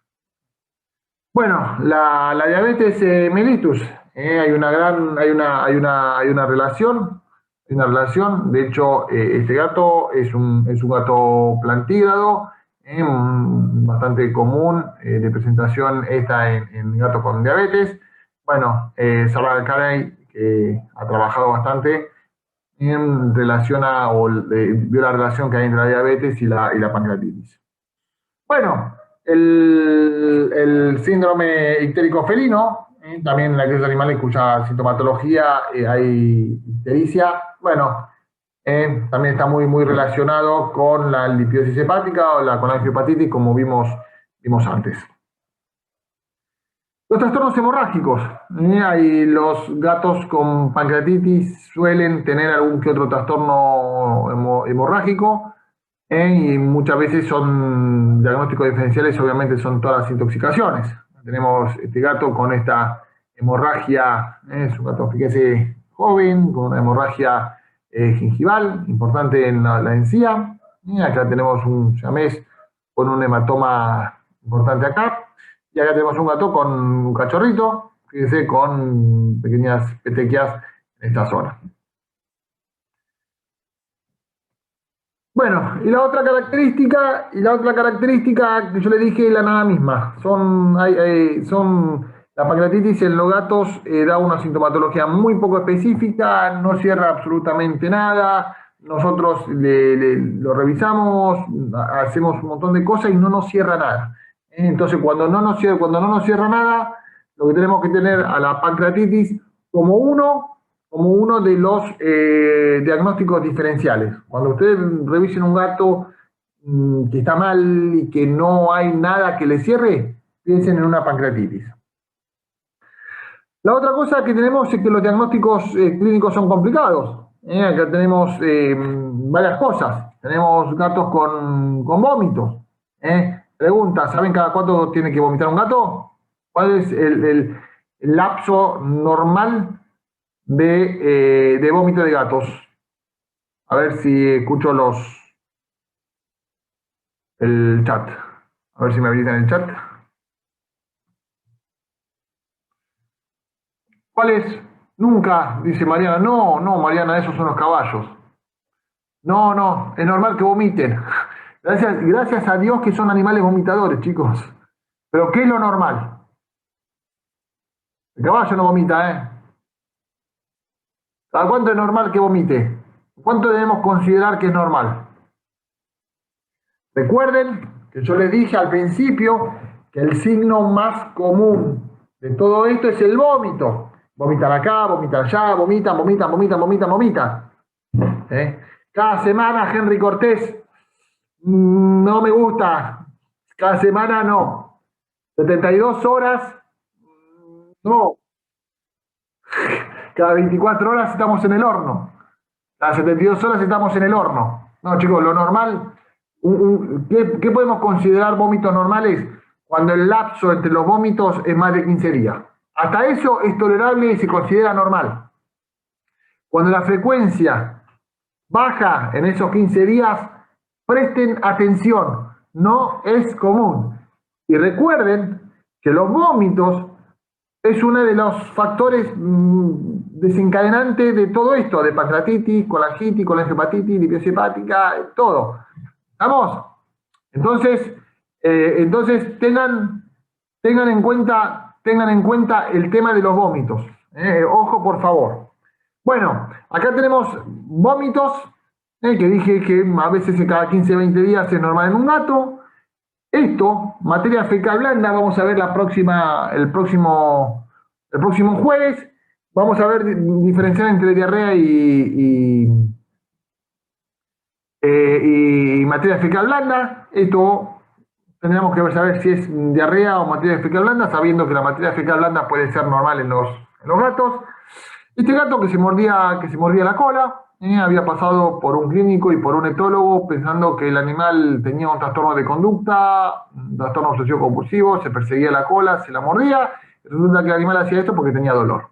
Bueno, la diabetes mellitus, hay una relación. De hecho, este gato es un gato plantígrado, bastante común de presentación esta en gatos con diabetes. Bueno, Sarah Carey, que ha trabajado bastante en relación vio la relación que hay entre la diabetes y la pancreatitis. Bueno, el síndrome ictérico felino, también en aquellos animales cuya sintomatología hay ictericia, bueno, también está muy relacionado con la lipidosis hepática o con la angiopatitis, como vimos antes. Los trastornos hemorrágicos. Los gatos con pancreatitis suelen tener algún que otro trastorno hemorrágico, y muchas veces son diagnósticos diferenciales, obviamente son todas las intoxicaciones. Tenemos este gato con esta hemorragia, es un gato, fíjese, joven, con una hemorragia gingival, importante en la encía. Y acá tenemos un siamés con un hematoma importante acá. Y acá tenemos un gato con un cachorrito, fíjese, con pequeñas petequias en esta zona. Bueno, y la otra característica que yo le dije es la nada misma. La pancreatitis en los gatos da una sintomatología muy poco específica, no cierra absolutamente nada. Nosotros lo revisamos, hacemos un montón de cosas y no nos cierra nada. Entonces, cuando no nos cierra nada, lo que tenemos que tener a la pancreatitis como uno de los diagnósticos diferenciales. Cuando ustedes revisen un gato que está mal y que no hay nada que le cierre, piensen en una pancreatitis. La otra cosa que tenemos es que los diagnósticos clínicos son complicados. Acá tenemos varias cosas. Tenemos gatos con vómitos. Pregunta, ¿saben cada cuánto tiene que vomitar un gato? ¿Cuál es el lapso normal de vómito de gatos? A ver si escucho el chat. A ver si me habilitan el chat. ¿Cuál es? Nunca, dice Mariana. No, Mariana, esos son los caballos. No, es normal que vomiten. Gracias a Dios que son animales vomitadores, chicos. Pero ¿qué es lo normal? El caballo no vomita, ¿eh? ¿A cuánto es normal que vomite? ¿Cuánto debemos considerar que es normal? Recuerden que yo les dije al principio que el signo más común de todo esto es el vómito. Vomitan acá, vomitan allá, vomitan. Cada semana, Henry Cortés, no me gusta. Cada semana no. 72 horas, no. Cada 24 horas estamos en el horno. Cada 72 horas estamos en el horno. No, chicos, lo normal, ¿qué podemos considerar vómitos normales? Cuando el lapso entre los vómitos es más de 15 días. Hasta eso es tolerable y se considera normal. Cuando la frecuencia baja en esos 15 días, presten atención, no es común. Y recuerden que los vómitos es uno de los factores desencadenantes de todo esto, de pancreatitis, colangitis, colangiohepatitis, liposis hepática, todo. ¿Estamos? Entonces tengan en cuenta el tema de los vómitos. Ojo, por favor. Bueno, acá tenemos vómitos, que dije que a veces cada 15-20 días es normal en un gato. Esto, materia fecal blanda, vamos a ver el próximo jueves. Vamos a ver diferenciar entre diarrea y materia fecal blanda. Esto tendríamos que saber si es diarrea o materia fecal blanda, sabiendo que la materia fecal blanda puede ser normal en los gatos. Este gato que se mordía la cola, había pasado por un clínico y por un etólogo pensando que el animal tenía un trastorno de conducta, un trastorno obsesivo compulsivo, se perseguía la cola, se la mordía, y resulta que el animal hacía esto porque tenía dolor.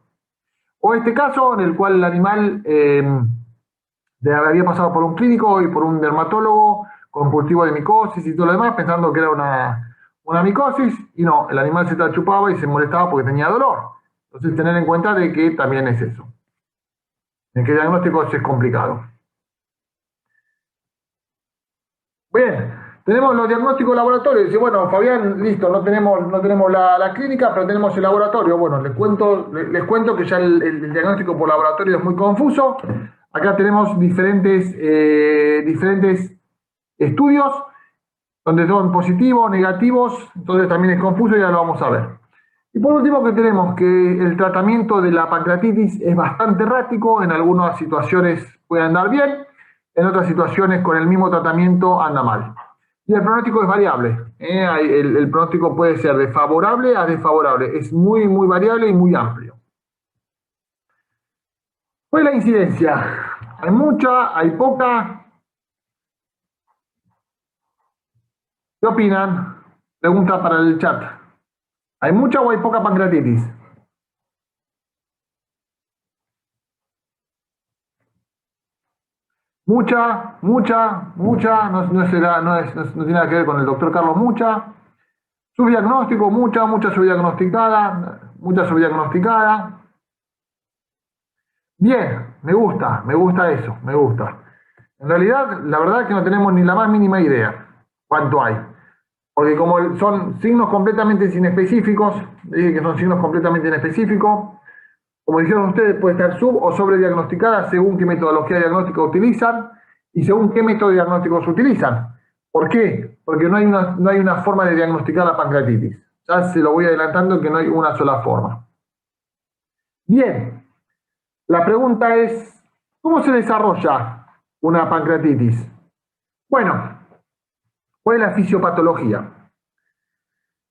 O este caso en el cual el animal había pasado por un clínico y por un dermatólogo con cultivo de micosis y todo lo demás, pensando que era una micosis, y no, el animal se la chupaba y se molestaba porque tenía dolor. Entonces tener en cuenta de que también es eso. En que el diagnóstico es complicado. Bien, tenemos los diagnósticos laboratorios. Dice, bueno, Fabián, listo, no tenemos la clínica, pero tenemos el laboratorio. Bueno, les cuento que ya el diagnóstico por laboratorio es muy confuso. Acá tenemos diferentes estudios donde son positivos, negativos, entonces también es confuso y ya lo vamos a ver. Y por último que tenemos que el tratamiento de la pancreatitis es bastante errático, en algunas situaciones puede andar bien, en otras situaciones con el mismo tratamiento anda mal. Y el pronóstico es variable. El pronóstico puede ser de favorable a desfavorable. Es muy, muy variable y muy amplio. ¿Cuál es la incidencia? ¿Hay mucha? ¿Hay poca? ¿Qué opinan? Pregunta para el chat. ¿Hay mucha o hay poca pancreatitis? Mucha, mucha, mucha, no tiene nada que ver con el doctor Carlos Mucha. Subdiagnóstico, mucha subdiagnosticada, mucha subdiagnosticada. Bien, me gusta eso, me gusta. En realidad, la verdad es que no tenemos ni la más mínima idea cuánto hay. Porque como son signos completamente inespecíficos, dije que son signos completamente inespecíficos, como dijeron ustedes, puede estar sub o sobrediagnosticada según qué metodología diagnóstica utilizan y según qué método diagnóstico se utilizan. ¿Por qué? Porque no hay una forma de diagnosticar la pancreatitis. Ya se lo voy adelantando que no hay una sola forma. Bien, la pregunta es, ¿cómo se desarrolla una pancreatitis? Bueno, ¿cuál es la fisiopatología?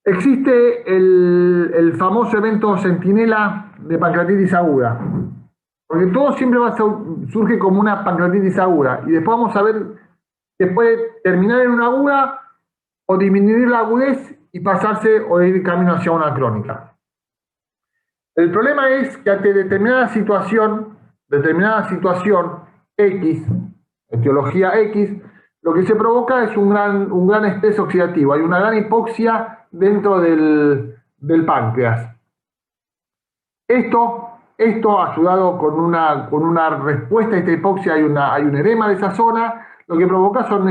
Existe el famoso evento centinela de pancreatitis aguda, porque todo siempre surge como una pancreatitis aguda, y después vamos a ver que puede terminar en una aguda o disminuir la agudez y pasarse o ir camino hacia una crónica. El problema es que ante determinada situación X, etiología X, lo que se provoca es un gran estrés oxidativo, hay una gran hipoxia dentro del páncreas. Esto ayudado con una respuesta a esta hipoxia, hay un edema de esa zona, lo que provoca son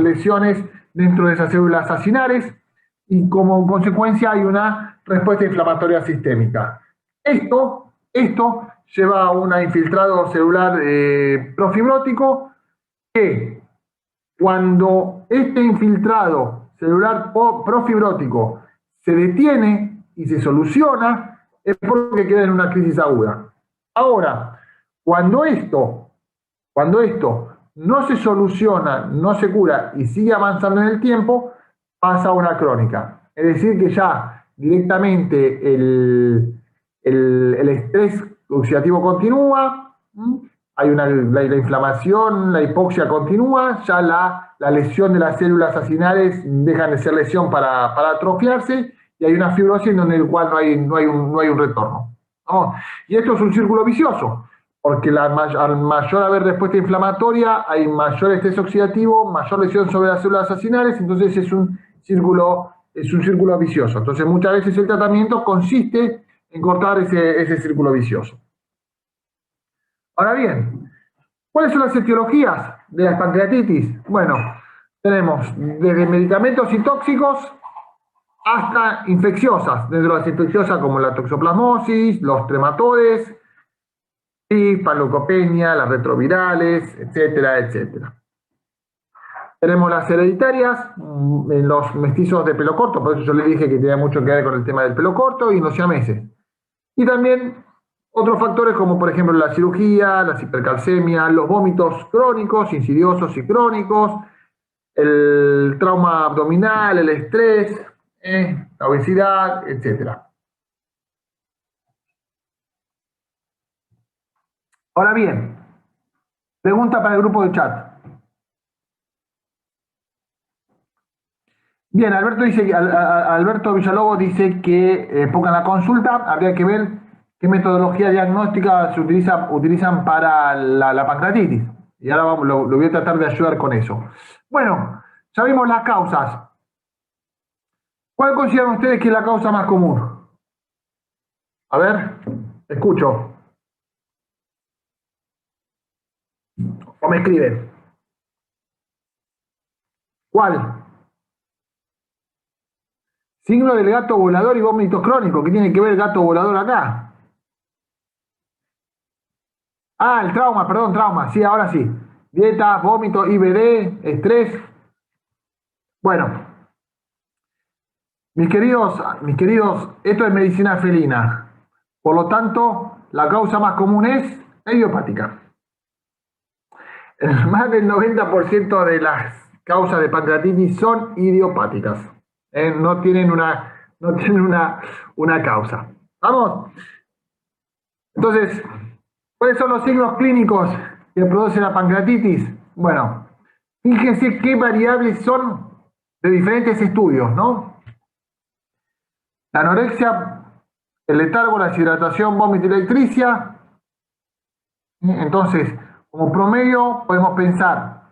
lesiones dentro de esas células acinares y como consecuencia hay una respuesta inflamatoria sistémica. Esto lleva a un infiltrado celular profibrótico que cuando este infiltrado celular profibrótico se detiene y se soluciona, es porque queda en una crisis aguda. Ahora, cuando esto no se soluciona, no se cura y sigue avanzando en el tiempo, pasa a una crónica. Es decir, que ya directamente el estrés oxidativo continúa, hay la inflamación, la hipoxia continúa, ya la lesión de las células acinares dejan de ser lesión para atrofiarse y hay una fibrosis en el cual no hay un retorno, ¿no? Y esto es un círculo vicioso, porque al mayor haber respuesta inflamatoria, hay mayor estrés oxidativo, mayor lesión sobre las células acinares, entonces es un círculo vicioso. Entonces muchas veces el tratamiento consiste en cortar ese círculo vicioso. Ahora bien, ¿cuáles son las etiologías de la pancreatitis? Bueno, tenemos desde medicamentos y tóxicos hasta infecciosas, dentro de las infecciosas como la toxoplasmosis, los trematodes, la leucopenia, las retrovirales, etcétera, etcétera. Tenemos las hereditarias, en los mestizos de pelo corto, por eso yo le dije que tenía mucho que ver con el tema del pelo corto, y los siameses. Y también otros factores como por ejemplo la cirugía, las hipercalcemias, los vómitos crónicos, insidiosos y crónicos, el trauma abdominal, el estrés, la obesidad, etc. Ahora bien, pregunta para el grupo de chat. Bien, Alberto Villalobos dice que pongan la consulta, habría que ver qué metodología diagnóstica se utilizan para la pancreatitis. Y ahora lo voy a tratar de ayudar con eso. Bueno, ya vimos las causas. ¿Cuál consideran ustedes que es la causa más común? A ver, escucho. O me escriben. ¿Cuál? Signo del gato volador y vómitos crónicos. ¿Qué tiene que ver el gato volador acá? Ah, el trauma, perdón, trauma. Sí, ahora sí. Dieta, vómito, IBD, estrés. Bueno, mis queridos, esto es medicina felina. Por lo tanto, la causa más común es idiopática. Más del 90% causas de pancreatitis son idiopáticas. No tienen una causa. ¿Vamos? Entonces, ¿cuáles son los signos clínicos que produce la pancreatitis? Bueno, fíjense qué variables son de diferentes estudios, ¿no? La anorexia, el letargo, la deshidratación, vómito y la ictericia. Entonces, como promedio, podemos pensar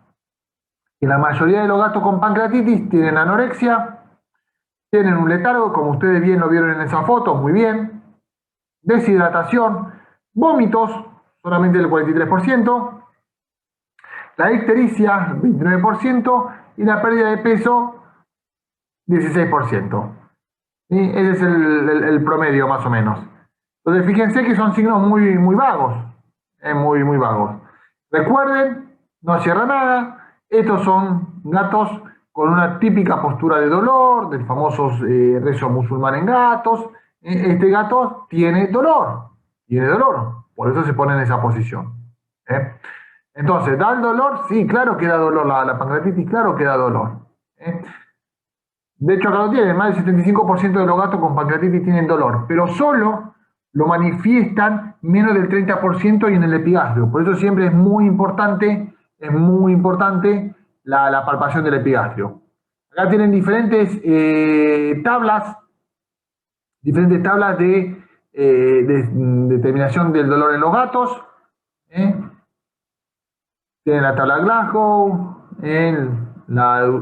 que la mayoría de los gatos con pancreatitis tienen anorexia, tienen un letargo, como ustedes bien lo vieron en esa foto, muy bien, deshidratación, vómitos, solamente el 43%, la ictericia, 29%, y la pérdida de peso, 16%. ¿Sí? Ese es el promedio, más o menos. Entonces, fíjense que son signos muy vagos, muy vagos. Recuerden, no cierra nada, estos son gatos con una típica postura de dolor, del famoso rezo musulmán en gatos. Este gato tiene dolor, por eso se pone en esa posición. Entonces, ¿da el dolor? Sí, claro que da dolor, la pancreatitis, claro que da dolor. De hecho, acá lo tienen, más del 75% de los gatos con pancreatitis tienen dolor, pero solo lo manifiestan menos del 30% y en el epigastrio. Por eso siempre es muy importante la palpación del epigastrio. Acá tienen diferentes tablas de determinación del dolor en los gatos. Tienen la tabla Glasgow,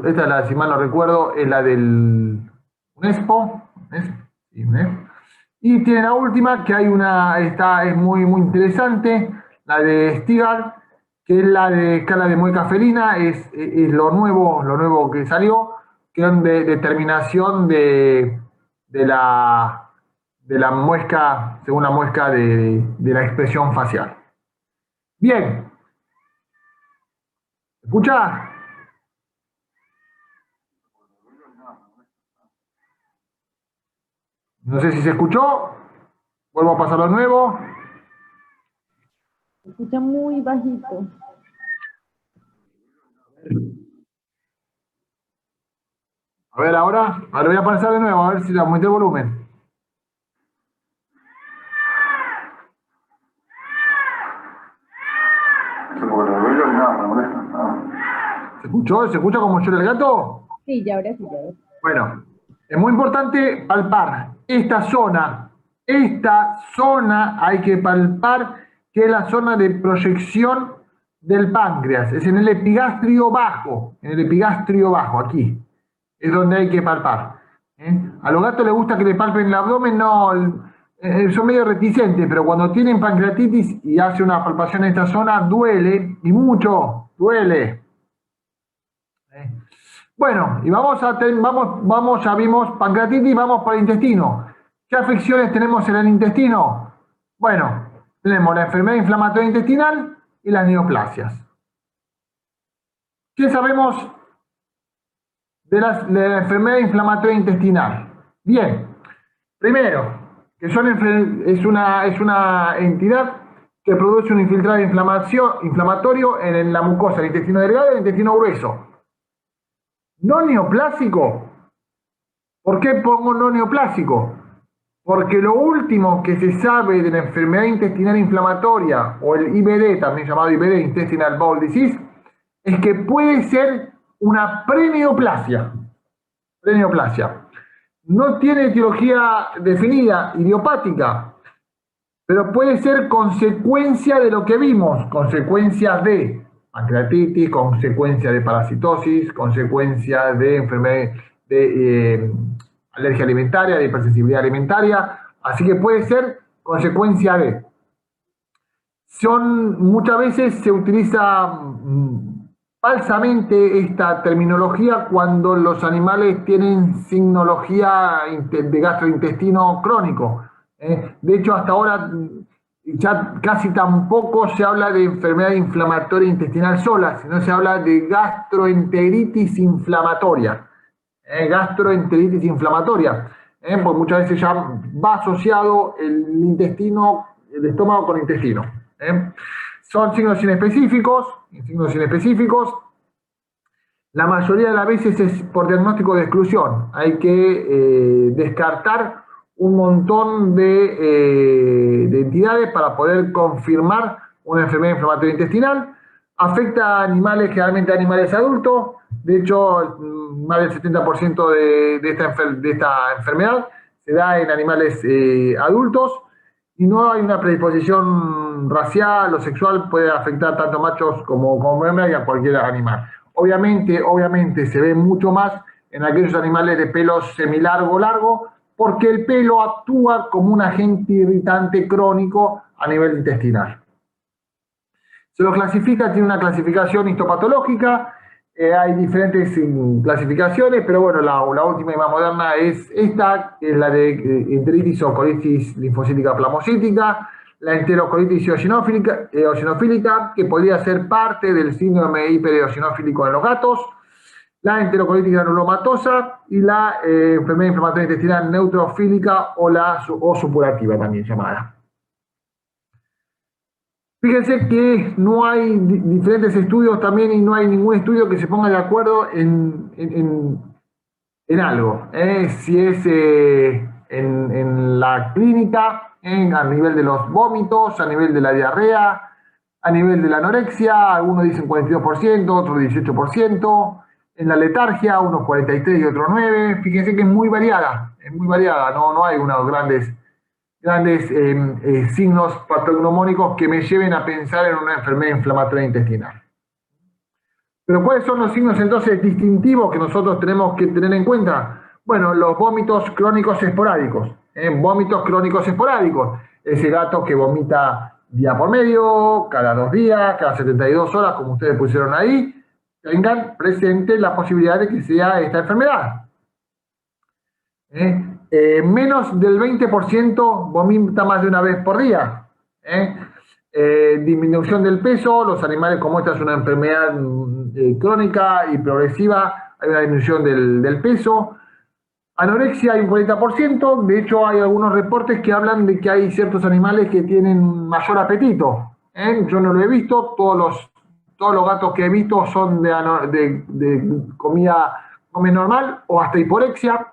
esta, si mal no recuerdo, es la del UNESCO. Y tiene la última, que esta es muy interesante, la de Stigar, que es la de escala de mueca felina, es lo nuevo que salió, que es de determinación de la muesca, según la muesca de la expresión facial. Bien. ¿Escucha? No sé si se escuchó. Vuelvo a pasarlo de nuevo. Se escucha muy bajito. A ver, ahora voy a pasar de nuevo, a ver si le aumenté el volumen. ¿Se escuchó? ¿Se escucha como llora el gato? Sí, ya ahora sí, ya ahora sí. Bueno, es muy importante palpar esta zona. Esta zona hay que palpar, que es la zona de proyección del páncreas. Es en el epigastrio bajo, aquí. Es donde hay que palpar. A los gatos les gusta que le palpen el abdomen, no, son medio reticentes, pero cuando tienen pancreatitis y hace una palpación en esta zona, duele, y mucho, duele. Bueno, y ya vimos pancreatitis, vamos para el intestino. ¿Qué afecciones tenemos en el intestino? Bueno, tenemos la enfermedad inflamatoria intestinal y las neoplasias. ¿Qué sabemos de la enfermedad inflamatoria intestinal? Bien, primero, que es una entidad que produce un infiltrado inflamatorio en la mucosa del intestino delgado y el intestino grueso. No neoplásico. ¿Por qué pongo no neoplásico? Porque lo último que se sabe de la enfermedad intestinal inflamatoria, o el IBD, también llamado IBD, Intestinal Bowel Disease, es que puede ser una preneoplasia. No tiene etiología definida, idiopática, pero puede ser consecuencia de lo que vimos, consecuencias de pancreatitis, consecuencia de parasitosis, consecuencia de enfermedad de alergia alimentaria, de hipersensibilidad alimentaria, así que puede ser consecuencia de. Muchas veces se utiliza falsamente esta terminología cuando los animales tienen signología de gastrointestino crónico. De hecho, hasta ahora ya casi tampoco se habla de enfermedad inflamatoria intestinal sola, sino se habla de gastroenteritis inflamatoria. Gastroenteritis inflamatoria. Porque muchas veces ya va asociado el estómago con el intestino. Son signos inespecíficos. La mayoría de las veces es por diagnóstico de exclusión. Hay que descartar un montón de entidades para poder confirmar una enfermedad inflamatoria intestinal. Afecta a animales, generalmente a animales adultos. De hecho, más del 70% de esta enfermedad se da en animales adultos y no hay una predisposición racial o sexual, puede afectar tanto machos como hembras y a cualquier animal. Obviamente se ve mucho más en aquellos animales de pelo semilargo, porque el pelo actúa como un agente irritante crónico a nivel intestinal. Se lo clasifica, tiene una clasificación histopatológica, hay diferentes clasificaciones, pero bueno, la última y más moderna es esta, que es la de enteritis o colitis linfocítica plamocítica, la enterocolitis eosinofílica, que podría ser parte del síndrome hipereosinofílico en los gatos, la enterocolitis granulomatosa y la enfermedad inflamatoria intestinal neutrofílica o supurativa también llamada. Fíjense que no hay diferentes estudios también y no hay ningún estudio que se ponga de acuerdo en algo. Si es en la clínica, a nivel de los vómitos, a nivel de la diarrea, a nivel de la anorexia, algunos dicen 42%, otros 18%, en la letargia, unos 43 y otros 9. Fíjense que es muy variada, no hay unos grandes signos patognomónicos que me lleven a pensar en una enfermedad inflamatoria intestinal. Pero ¿cuáles son los signos entonces distintivos que nosotros tenemos que tener en cuenta? Bueno, los vómitos crónicos esporádicos. Vómitos crónicos esporádicos. Ese gato que vomita día por medio, cada 2 días, cada 72 horas, como ustedes pusieron ahí, tengan presente la posibilidad de que sea esta enfermedad. Menos del 20% vomita más de una vez por día. Disminución del peso, los animales, como esta es una enfermedad crónica y progresiva, hay una disminución del peso. Anorexia hay un 40%, de hecho hay algunos reportes que hablan de que hay ciertos animales que tienen mayor apetito. Yo no lo he visto, todos los gatos que he visto son de comida normal o hasta hiporexia.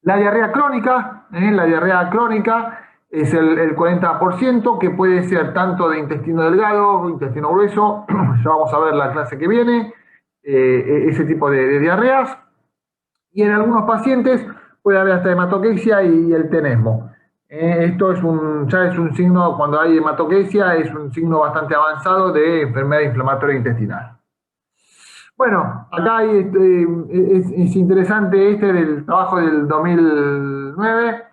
La diarrea crónica es el 40%, que puede ser tanto de intestino delgado, intestino grueso, ya vamos a ver la clase que viene, ese tipo de diarreas. Y en algunos pacientes puede haber hasta hematoquesia y el tenesmo. Esto ya es un signo, cuando hay hematoquesia, es un signo bastante avanzado de enfermedad inflamatoria intestinal. Bueno, acá es interesante del trabajo del 2009.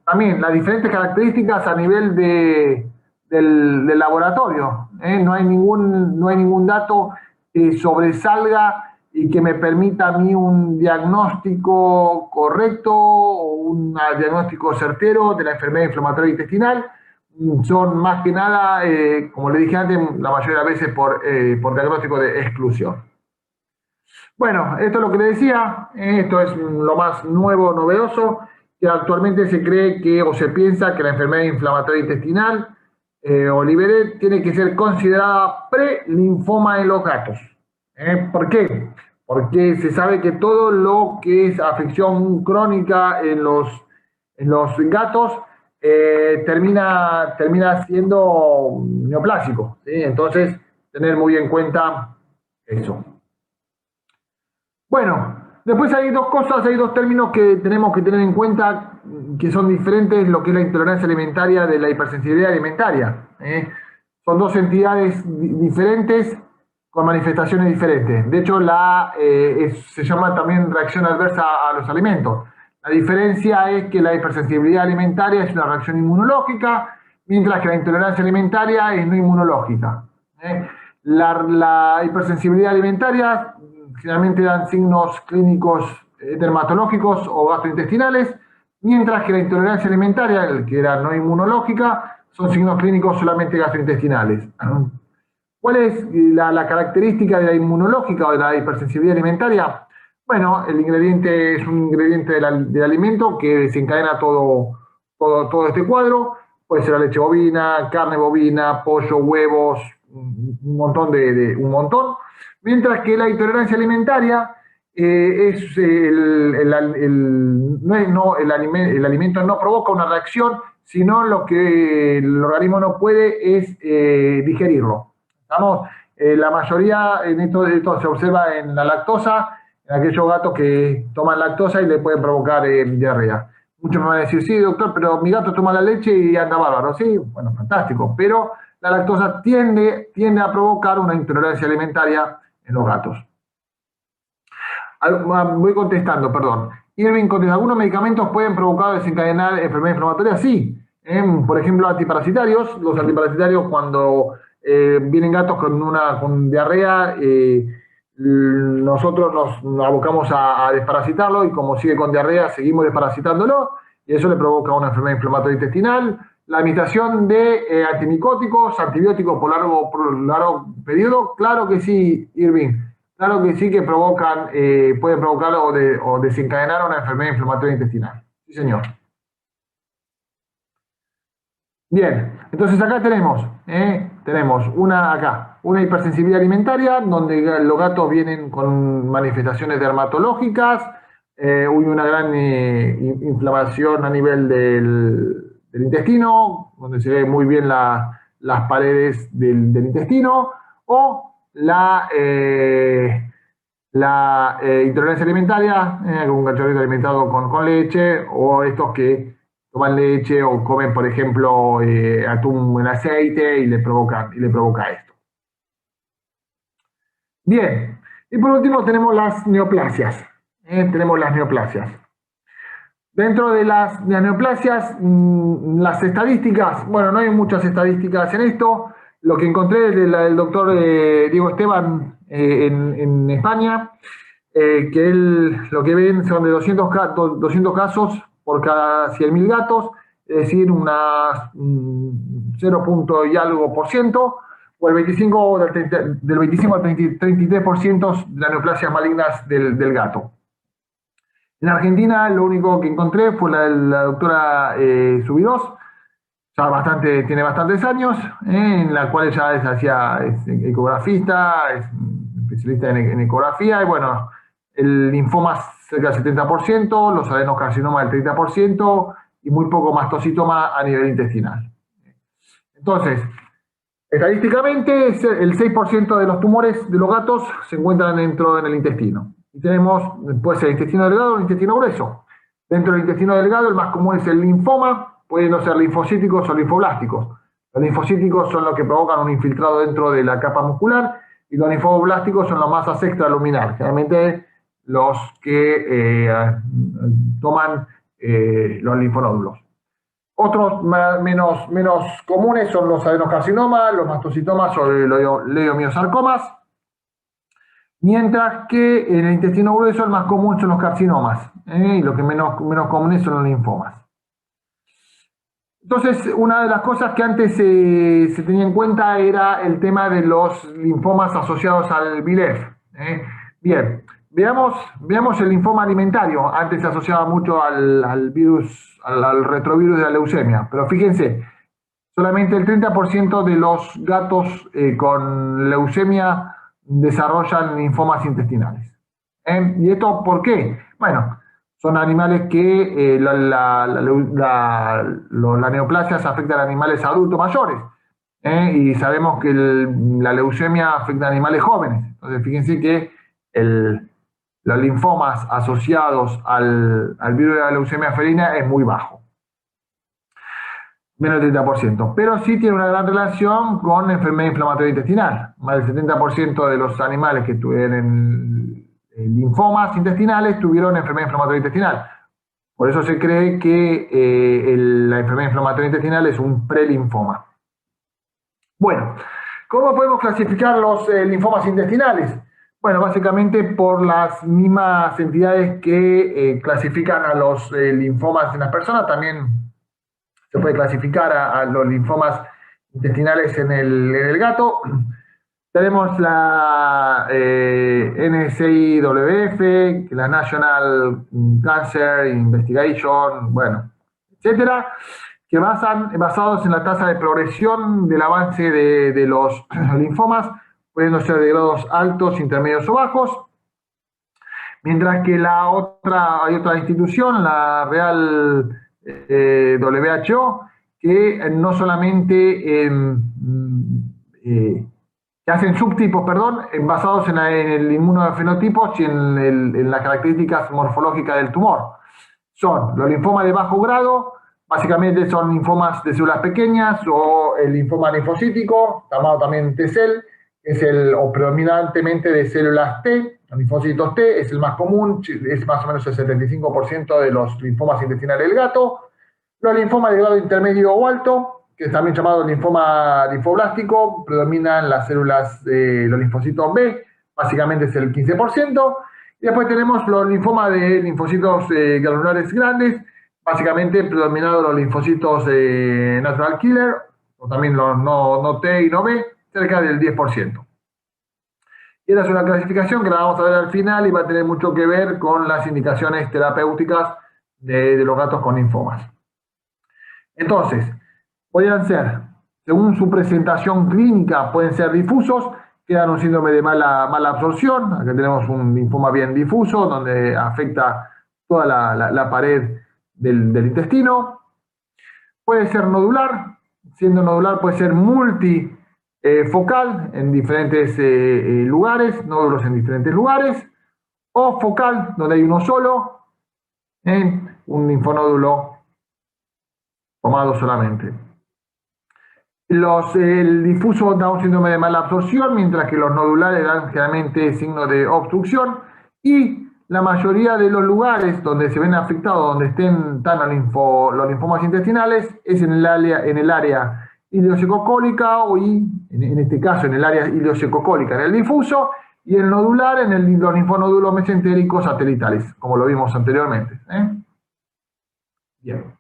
También las diferentes características a nivel del laboratorio. No hay ningún dato que sobresalga y que me permita a mí un diagnóstico correcto o un diagnóstico certero de la enfermedad inflamatoria intestinal. Son más que nada, como le dije antes, la mayoría de las veces por diagnóstico de exclusión. Bueno, esto es lo que le decía, esto es lo más nuevo, novedoso, que actualmente se cree que o se piensa que la enfermedad inflamatoria intestinal o Oliveira tiene que ser considerada pre-linfoma en los gatos. ¿Por qué? Porque se sabe que todo lo que es afección crónica en los gatos termina siendo neoplásico, ¿sí? Entonces, tener muy en cuenta eso. Bueno, después hay dos términos que tenemos que tener en cuenta que son diferentes, lo que es la intolerancia alimentaria de la hipersensibilidad alimentaria. Son dos entidades diferentes con manifestaciones diferentes. De hecho, se llama también reacción adversa a los alimentos. La diferencia es que la hipersensibilidad alimentaria es una reacción inmunológica, mientras que la intolerancia alimentaria es no inmunológica. La hipersensibilidad alimentaria generalmente dan signos clínicos dermatológicos o gastrointestinales, mientras que la intolerancia alimentaria, que era no inmunológica, son signos clínicos solamente gastrointestinales. ¿Cuál es la característica de la inmunológica o de la hipersensibilidad alimentaria? Bueno, el ingrediente es un ingrediente del alimento que desencadena todo este cuadro. Puede ser la leche bovina, carne bovina, pollo, huevos, un montón un montón, mientras que la intolerancia alimentaria es el alimento no provoca una reacción, sino lo que el organismo no puede es digerirlo. ¿Estamos? La mayoría en esto se observa en la lactosa, en aquellos gatos que toman lactosa y le pueden provocar diarrea. Muchos me van a decir, sí, doctor, pero mi gato toma la leche y anda bárbaro. Sí, bueno, fantástico, pero la lactosa tiende a provocar una intolerancia alimentaria en los gatos. Voy contestando, perdón. Irving, ¿algunos medicamentos pueden provocar o desencadenar enfermedades inflamatorias? Sí. Por ejemplo, antiparasitarios. Los antiparasitarios, cuando vienen gatos con diarrea, nosotros nos abocamos a desparasitarlo y como sigue con diarrea, seguimos desparasitándolo y eso le provoca una enfermedad inflamatoria intestinal. La administración de antimicóticos, antibióticos por largo periodo, claro que sí, Irving. Claro que sí que pueden provocar o desencadenar una enfermedad inflamatoria intestinal. Sí, señor. Bien, entonces acá tenemos una hipersensibilidad alimentaria, donde los gatos vienen con manifestaciones dermatológicas, una gran inflamación a nivel del intestino, donde se ven muy bien las paredes del intestino, o la intolerancia alimentaria, un cachorrito alimentado con leche, o estos que toman leche o comen, por ejemplo, atún en aceite y le provoca esto. Bien, y por último tenemos las neoplasias. Dentro de las neoplasias, las estadísticas, bueno, no hay muchas estadísticas en esto. Lo que encontré es del doctor Diego Esteban en España, que él lo que ven son de 200 casos por cada 100.000 gatos, es decir, unas 0. Y algo por ciento, o del 25 al 33% de las neoplasias malignas del gato. En Argentina lo único que encontré fue la doctora Subirós, ya tiene bastantes años, en la cual ella es ecografista, es especialista en ecografía, y bueno, el linfoma cerca del 70%, los adenocarcinomas del 30%, y muy poco mastocitoma a nivel intestinal. Entonces, estadísticamente, el 6% de los tumores de los gatos se encuentran dentro del intestino. Y tenemos, puede ser el intestino delgado o el intestino grueso. Dentro del intestino delgado, el más común es el linfoma, pueden no ser linfocíticos o linfoblásticos. Los linfocíticos son los que provocan un infiltrado dentro de la capa muscular y los linfoblásticos son los masas extraluminar, generalmente los que toman los linfonódulos. Otros menos comunes son los adenocarcinomas, los mastocitomas o los leiomiosarcomas, mientras que en el intestino grueso el más común son los carcinomas, y los que menos comunes son los linfomas. Entonces, una de las cosas que antes se tenía en cuenta era el tema de los linfomas asociados al VILEF. Bien, veamos el linfoma alimentario. Antes se asociaba mucho al virus, al retrovirus de la leucemia, pero fíjense, solamente el 30% de los gatos con leucemia desarrollan linfomas intestinales. ¿Y esto por qué? Bueno, son animales que la neoplasia se afecta a animales adultos mayores. Y sabemos que la leucemia afecta a animales jóvenes. Entonces, fíjense que los linfomas asociados al virus de la leucemia felina es muy bajo. Menos del 30%. Pero sí tiene una gran relación con enfermedad inflamatoria intestinal. Más del 70% de los animales que tuvieron linfomas intestinales tuvieron enfermedad inflamatoria intestinal. Por eso se cree que la enfermedad inflamatoria intestinal es un prelinfoma. Bueno, ¿cómo podemos clasificar los linfomas intestinales? Bueno, básicamente por las mismas entidades que clasifican a los linfomas en las personas, también se puede clasificar a los linfomas intestinales en el gato. Tenemos la NCIWF, que es la National Cancer Investigation, bueno, etcétera, basados en la tasa de progresión del avance de los linfomas, pudiendo ser de grados altos, intermedios o bajos, mientras que hay otra institución, la Real WHO, que no solamente que hacen subtipos, basados en el inmunofenotipo y en las características morfológicas del tumor. Son los linfomas de bajo grado, básicamente son linfomas de células pequeñas, o el linfoma linfocítico, llamado también T-cell, o predominantemente de células T, los linfocitos T, es el más común, es más o menos el 75% de los linfomas intestinales del gato. Los linfomas de grado intermedio o alto, que es también llamado linfoma linfoblástico, predominan las células de los linfocitos B, básicamente es el 15%. Y después tenemos los linfomas de linfocitos granulares grandes, básicamente predominados los linfocitos natural killer, o también los no T y no B, cerca del 10%. Y esta es una clasificación que la vamos a ver al final y va a tener mucho que ver con las indicaciones terapéuticas de los gatos con linfomas. Entonces, podrían ser, según su presentación clínica, pueden ser difusos, que dan un síndrome de mala absorción. Acá tenemos un linfoma bien difuso, donde afecta toda la pared del intestino. Puede ser nodular, siendo nodular puede ser multifocal en diferentes lugares, nódulos en diferentes lugares, o focal, donde hay uno solo, en un linfonódulo tomado solamente. El difuso da un síndrome de mala absorción, mientras que los nodulares dan generalmente signos de obstrucción, y la mayoría de los lugares donde se ven afectados, donde están los linfomas intestinales, es en el área ileosecocólica, o en este caso en el área ileosecocólica, en el difuso, y el nodular en los linfonódulos mesentéricos satelitales, como lo vimos anteriormente. Bien.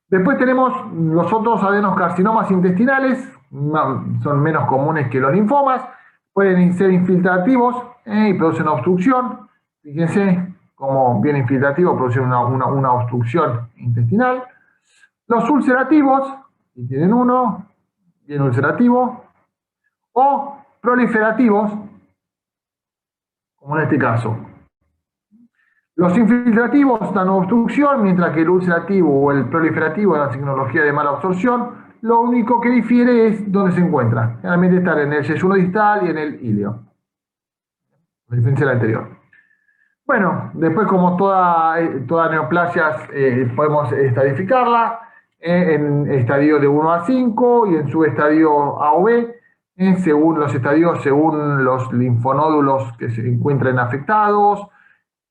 Después tenemos los otros adenocarcinomas intestinales, son menos comunes que los linfomas, pueden ser infiltrativos y producen obstrucción. Fíjense cómo bien infiltrativo produce una obstrucción intestinal. Los ulcerativos, si tienen uno, bien ulcerativo, o proliferativos, como en este caso. Los infiltrativos dan obstrucción, mientras que el ulcerativo o el proliferativo dan signología de mala absorción. Lo único que difiere es dónde se encuentra. Generalmente están en el yesuno distal y en el ilio, a diferencia del anterior. Bueno, después, como toda neoplasia, podemos estadificarla en estadio de 1 a 5 y en subestadio A o B, según los estadios, según los linfonódulos que se encuentren afectados,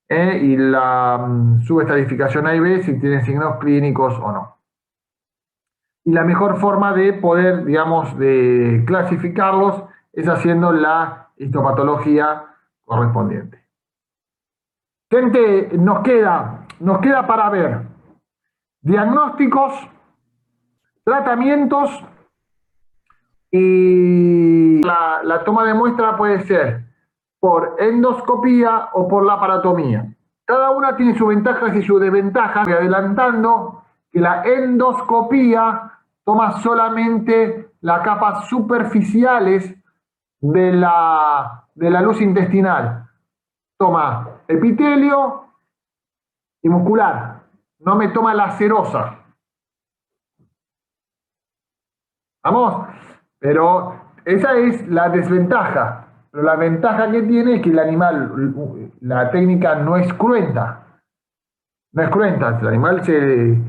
y la subestadificación A y B, si tienen signos clínicos o no. Y la mejor forma de poder, digamos, de clasificarlos es haciendo la histopatología correspondiente. Gente, nos queda para ver diagnósticos, tratamientos, y la toma de muestra puede ser por endoscopía o por laparotomía. Cada una tiene sus ventajas y sus desventajas, adelantando que la endoscopía toma solamente las capas superficiales de la luz intestinal. Toma epitelio y muscular, no me toma la serosa. ¿Vamos? Pero esa es la desventaja. Pero la ventaja que tiene es que el animal, la técnica no es cruenta. No es cruenta, el animal se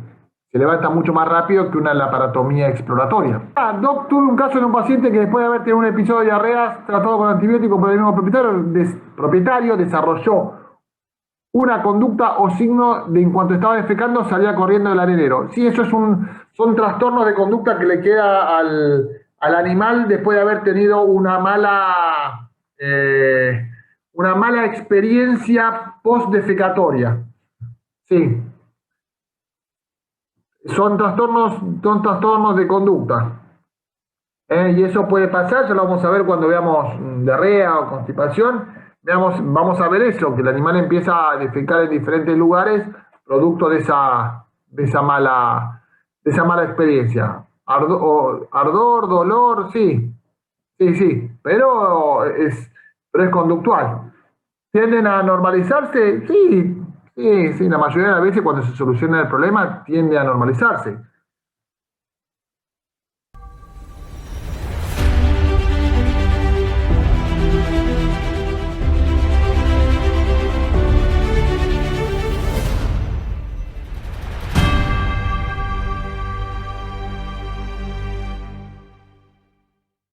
levanta mucho más rápido que una laparotomía exploratoria. Doc, tuve un caso de un paciente que después de haber tenido un episodio de diarreas tratado con antibióticos por el mismo propietario, desarrolló una conducta o signo de en cuanto estaba defecando salía corriendo del arenero. Sí, eso son trastornos de conducta que le queda al animal después de haber tenido una mala experiencia post-defecatoria. Sí. Son trastornos de conducta. Y eso puede pasar, ya lo vamos a ver cuando veamos diarrea o constipación. Vamos a ver eso, que el animal empieza a defecar en diferentes lugares producto de esa mala de esa mala experiencia. Ardor, dolor, sí, sí, pero es conductual. ¿Tienden a normalizarse? Sí, la mayoría de las veces cuando se soluciona el problema tiende a normalizarse.